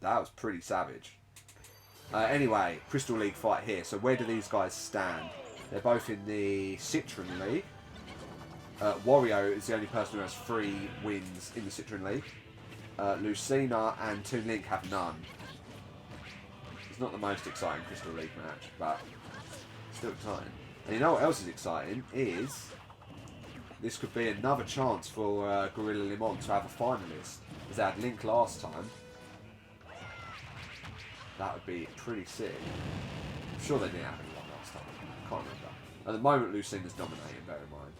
that was pretty savage. Anyway, Crystal League fight here. So where do these guys stand? They're both in the Citron League. Wario is the only person who has 3 wins in the Citron League. Lucina and Toon Link have none. It's not the most exciting Crystal League match, but still exciting. And you know what else is exciting? Is this could be another chance for Gorilla Limon to have a finalist. As they had Link last time. That would be pretty sick. I'm sure they didn't have anyone last time. I can't remember. At the moment, Lucina's dominating, bear in mind.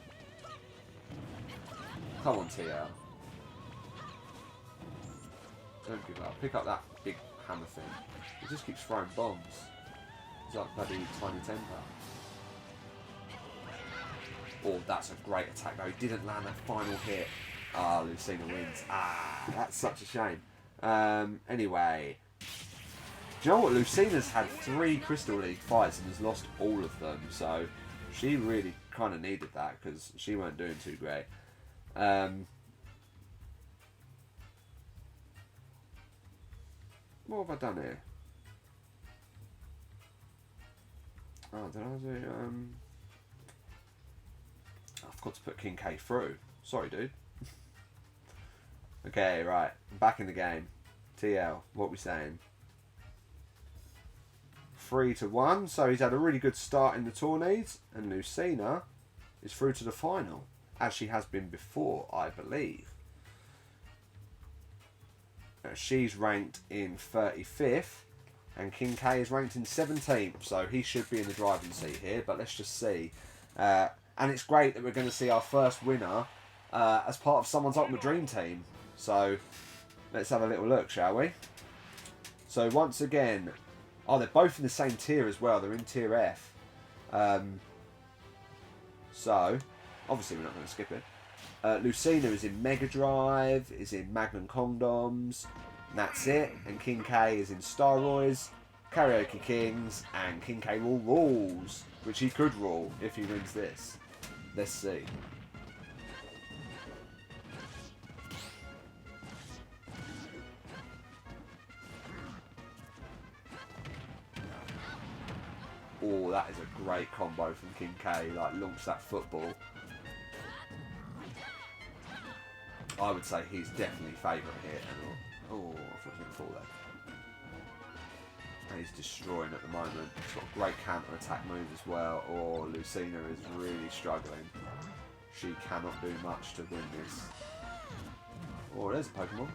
Come on, TL. Don't give up. Pick up that big hammer thing. It just keeps throwing bombs. It's like bloody Tiny Temper. Oh, that's a great attack though. He didn't land that final hit. Ah, Lucina wins. Ah, that's such a shame. Anyway. Do you know what? Lucina's had 3 Crystal League fights and has lost all of them. So, she really kind of needed that because she weren't doing too great. What have I done here? Oh, did I do... I forgot to put King K through. Sorry, dude. Okay, right. I'm back in the game. TL, what are we saying? 3-1. So he's had a really good start in the tourneys. And Lucina is through to the final. As she has been before, I believe. She's ranked in 35th. And King K is ranked in 17th. So he should be in the driving seat here. But let's just see. And it's great that we're going to see our first winner as part of someone's Ultimate Dream Team. So let's have a little look, shall we? So once again... Oh, they're both in the same tier as well. They're in tier F. So, obviously we're not going to skip it. Lucina is in Mega Drive, is in Magnum Condoms, and that's it. And King K is in Staroids, Karaoke Kings, and King K rules, which he could rule if he wins this. Let's see. Oh, that is a great combo from King K. Like, launch that football. I would say he's definitely favourite here. And, oh, I thought he was going to fall there. And he's destroying at the moment. He's got a great counter-attack move as well. Oh, Lucina is really struggling. She cannot do much to win this. Oh, there's a Pokemon.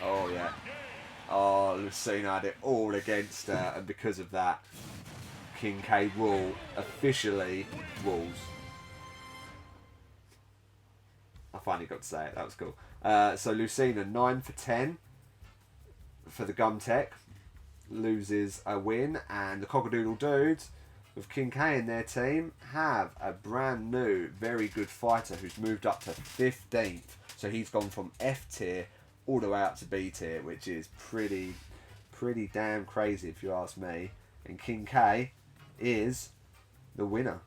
Oh, yeah. Oh, Lucina had it all against her, and because of that, King K rule officially rules. I finally got to say it, that was cool. So Lucina, 9 for 10 for the Gum Tech, loses a win, and the Cockadoodle Dudes, with King K in their team, have a brand new, very good fighter who's moved up to 15th. So he's gone from F tier all the way up to B tier, which is pretty damn crazy if you ask me. And King K is the winner.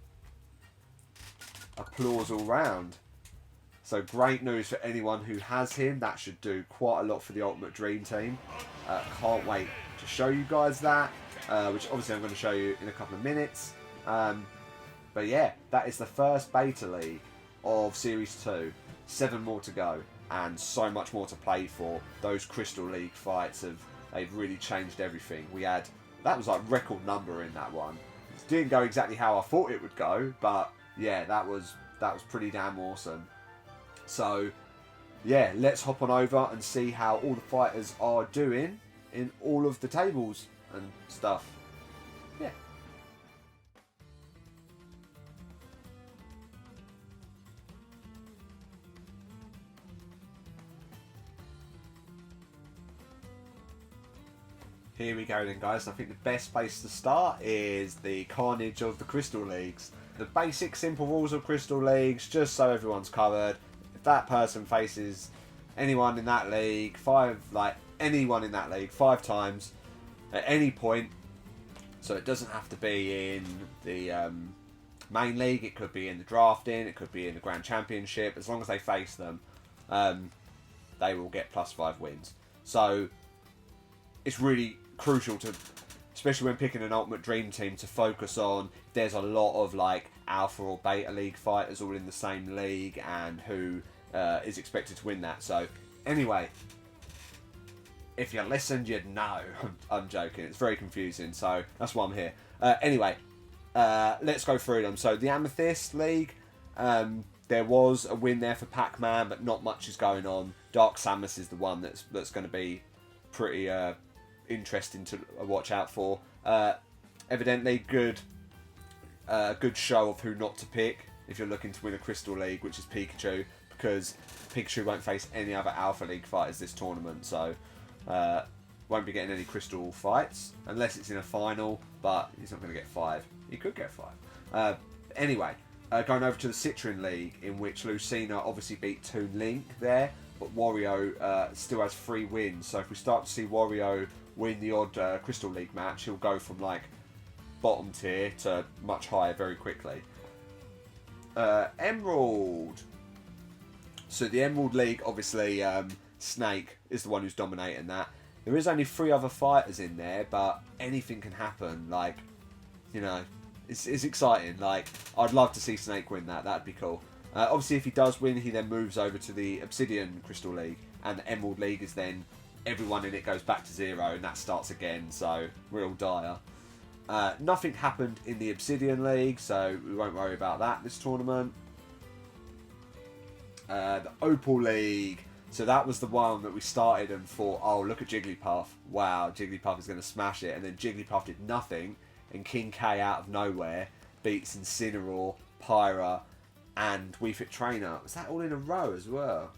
Applause all round. So great news for anyone who has him. That should do quite a lot for the Ultimate Dream Team. Can't wait to show you guys that, which obviously I'm going to show you in a couple of minutes. But yeah, that is the first beta league of Series 2. 7 more to go. And so much more to play for. Those Crystal League fights they've really changed everything. That was like record number in that one. It didn't go exactly how I thought it would go, but yeah, that was pretty damn awesome. So yeah, let's hop on over and see how all the fighters are doing in all of the tables and stuff. Yeah. Here we go then, guys. I think the best place to start is the carnage of the Crystal Leagues. The basic simple rules of Crystal Leagues, just so everyone's covered. If that person faces anyone in that league, anyone in that league 5 times at any point, so it doesn't have to be in the main league, it could be in the drafting, it could be in the Grand Championship, as long as they face them, they will get +5 wins. So it's really crucial to, especially when picking an Ultimate Dream Team, to focus on if there's a lot of like Alpha or Beta League fighters all in the same league and who is expected to win that. So anyway, if you listened, you'd know. I'm joking. It's very confusing, so that's why I'm here. Anyway, let's go through them. So the Amethyst League, there was a win there for Pac-Man, but not much is going on. Dark Samus is the one that's going to be pretty interesting to watch out for. Evidently, good show of who not to pick if you're looking to win a Crystal League, which is Pikachu, because Pikachu won't face any other Alpha League fighters this tournament, so won't be getting any Crystal fights unless it's in a final, but he's not going to get 5. He could get 5. Anyway, going over to the Citron League, in which Lucina obviously beat Toon Link there, but Wario still has 3 wins. So if we start to see Wario win the odd Crystal League match, he'll go from like bottom tier to much higher very quickly. Emerald. So the Emerald League, obviously Snake is the one who's dominating that. There is only 3 other fighters in there, but anything can happen. Like, you know, it's exciting. Like, I'd love to see Snake win that. That'd be cool. Obviously, if he does win, he then moves over to the Obsidian Crystal League, and the Emerald League is then everyone in it goes back to 0, and that starts again. So real dire. Nothing happened in the Obsidian League, so we won't worry about that this tournament. The Opal League. So that was the one that we started and thought, oh, look at Jigglypuff. Wow, Jigglypuff is going to smash it. And then Jigglypuff did nothing, and King K out of nowhere beats Incineroar, Pyra, and Wii Fit Trainer. Was that all in a row as well?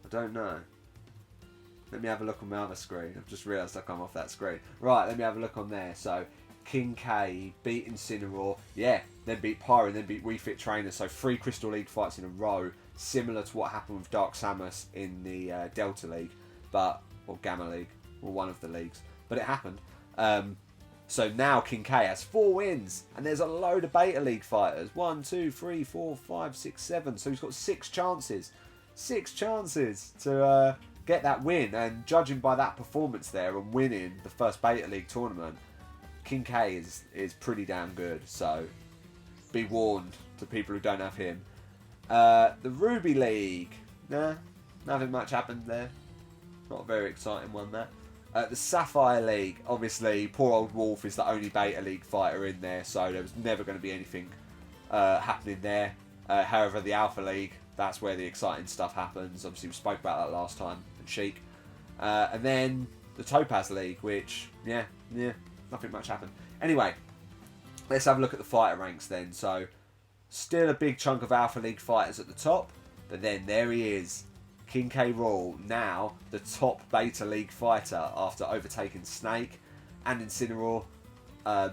I don't know. Let me have a look on my other screen. I've just realised I come off that screen. Right, let me have a look on there. So, King K beat Incineroar. Yeah, then beat Pyra, and then beat Wii Fit Trainer. So 3 Crystal League fights in a row. Similar to what happened with Dark Samus in the Delta League. Or Gamma League. Or one of the leagues. But it happened. So now King K has 4 wins. And there's a load of Beta League fighters. 1, 2, 3, 4, 5, 6, 7. So he's got 6 chances. 6 chances to get that win. And judging by that performance there and winning the first Beta League tournament, King K is pretty damn good. So be warned to people who don't have him. The Ruby League. Nah, nothing much happened there. Not a very exciting one, that. The Sapphire League, obviously, poor old Wolf is the only Beta League fighter in there, so there was never going to be anything happening there. However, the Alpha League, that's where the exciting stuff happens. Obviously, we spoke about that last time, and Sheik. And then the Topaz League, which, yeah, nothing much happened. Anyway, let's have a look at the fighter ranks then. So, still a big chunk of Alpha League fighters at the top, but then there he is. King K. Rool, now the top Beta League fighter after overtaking Snake and Incineroar,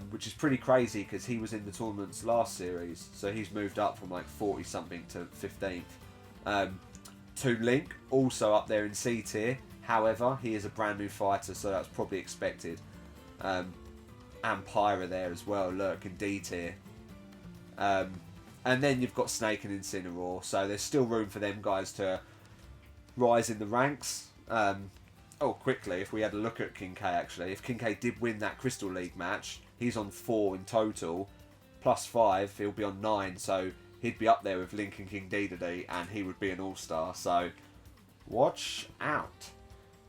which is pretty crazy because he was in the tournament's last series, so he's moved up from like 40 something to 15th. Toon Link, also up there in C tier, however, he is a brand new fighter, so that's probably expected. And Pyra there as well, look, in D tier. And then you've got Snake and Incineroar, so there's still room for them guys to rise in the ranks. Quickly, if we had a look at King K actually, if King K did win that Crystal League match, he's on 4 in total, plus 5, he'll be on 9, so he'd be up there with Link and King Dedede, and he would be an all-star, so watch out.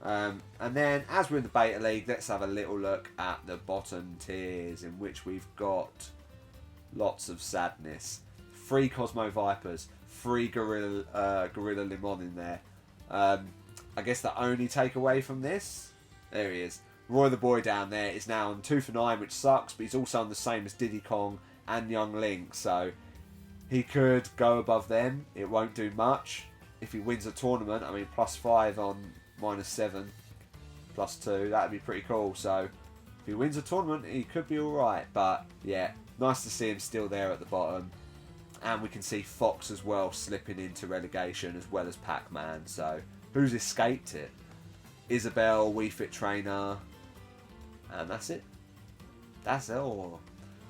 And then, as we're in the Beta League, let's have a little look at the bottom tiers, in which we've got lots of sadness. 3 Cosmo Vipers, 3 Gorilla Limon in there. I guess the only takeaway from this, there he is. Roy the Boy down there is now on 2 for 9, which sucks, but he's also on the same as Diddy Kong and Young Link, so he could go above them. It won't do much. If he wins a tournament, I mean, plus 5 on minus 7, +2. That'd be pretty cool. So if he wins a tournament, he could be alright. But yeah, nice to see him still there at the bottom. And we can see Fox as well slipping into relegation, as well as Pac-Man. So who's escaped it? Isabel, Wii Fit Trainer, and that's it. That's all.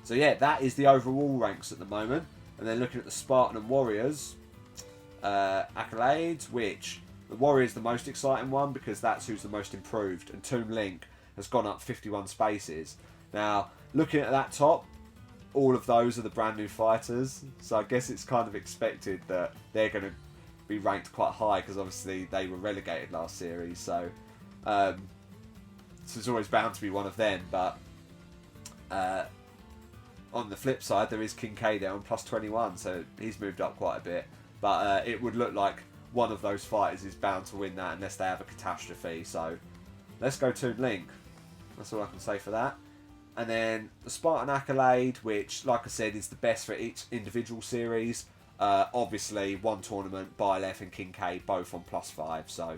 So yeah, that is the overall ranks at the moment. And then looking at the Spartan and Warriors accolades, which the Warriors the most exciting one because that's who's the most improved. And Toon Link has gone up 51 spaces. Now, looking at that top, all of those are the brand new fighters. So I guess it's kind of expected that they're going to be ranked quite high because obviously they were relegated last series. So it's always bound to be one of them. But on the flip side, there is King K there on +21, so he's moved up quite a bit. But it would look like one of those fighters is bound to win that unless they have a catastrophe. So let's go Toon Link. That's all I can say for that. And then the Spartan Accolade, which, like I said, is the best for each individual series. Obviously, one tournament, Byleth and King K, both on +5. So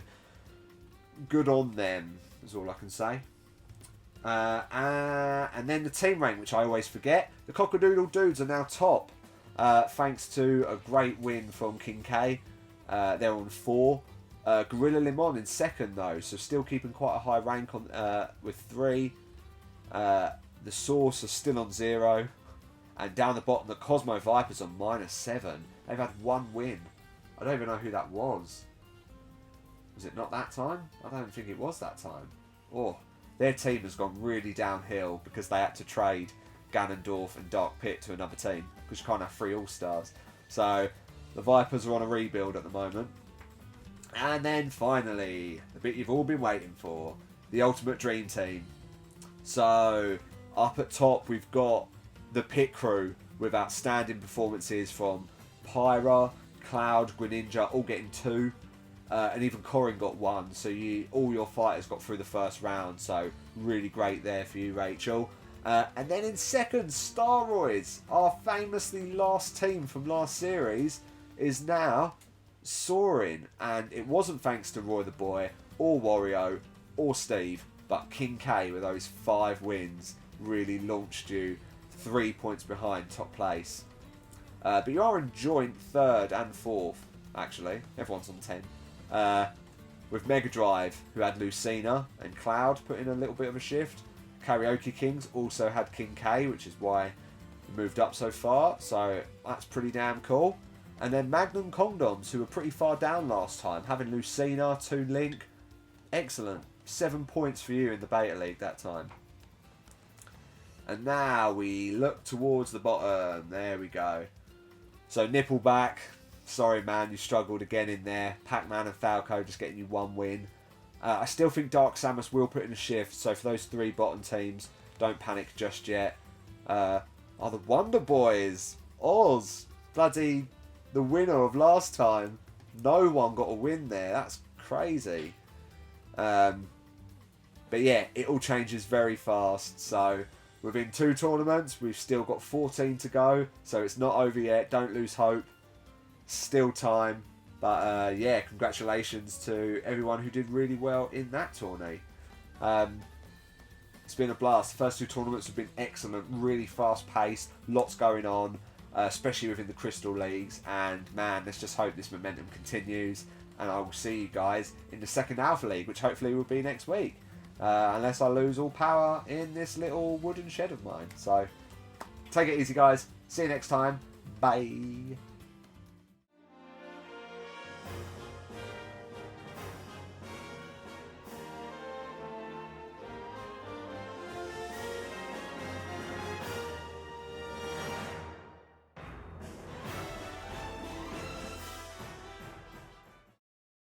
good on them, is all I can say. And then the team rank, which I always forget. The Cockadoodle Dudes are now top, thanks to a great win from King K. They're on 4. Gorilla Limon in second though, so still keeping quite a high rank on with 3. The Source are still on 0, and down the bottom the Cosmo Vipers on -7. They've had 1 win. I don't even know who that was. Was it not that time? I don't think it was that time. Oh. Their team has gone really downhill because they had to trade Ganondorf and Dark Pit to another team because you can't have 3 All-Stars. So the Vipers are on a rebuild at the moment. And then finally, the bit you've all been waiting for, the Ultimate Dream Team. So up at top we've got the Pit Crew with outstanding performances from Pyra, Cloud, Greninja all getting 2. And even Corrin got 1, so all your fighters got through the first round, so really great there for you, Rachel. And then in second, Staroids, our famously last team from last series, is now soaring. And it wasn't thanks to Roy the Boy, or Wario, or Steve, but King K with those 5 wins really launched you 3 points behind top place. But you are in joint 3rd and 4th, actually. Everyone's on 10. With Mega Drive, who had Lucina and Cloud put in a little bit of a shift. Karaoke Kings also had King K, which is why he moved up so far. So that's pretty damn cool. And then Magnum Condoms, who were pretty far down last time, having Lucina, Toon Link. Excellent. 7 points for you in the Beta League that time. And now we look towards the bottom. There we go. So Nippleback. Sorry, man, you struggled again in there. Pac-Man and Falco just getting you 1 win. I still think Dark Samus will put in a shift, so for those 3 bottom teams, don't panic just yet. The Wonder Boys. Oz. Bloody the winner of last time. No one got a win there. That's crazy. But yeah, it all changes very fast. So within 2 tournaments, we've still got 14 to go. So it's not over yet. Don't lose hope. Still time, but yeah, congratulations to everyone who did really well in that tourney. It's been a blast. The first 2 tournaments have been excellent, really fast paced, lots going on, especially within the Crystal Leagues, and man, let's just hope this momentum continues, and I will see you guys in the second Alpha League, which hopefully will be next week, unless I lose all power in this little wooden shed of mine. So take it easy, guys. See you next time. Bye.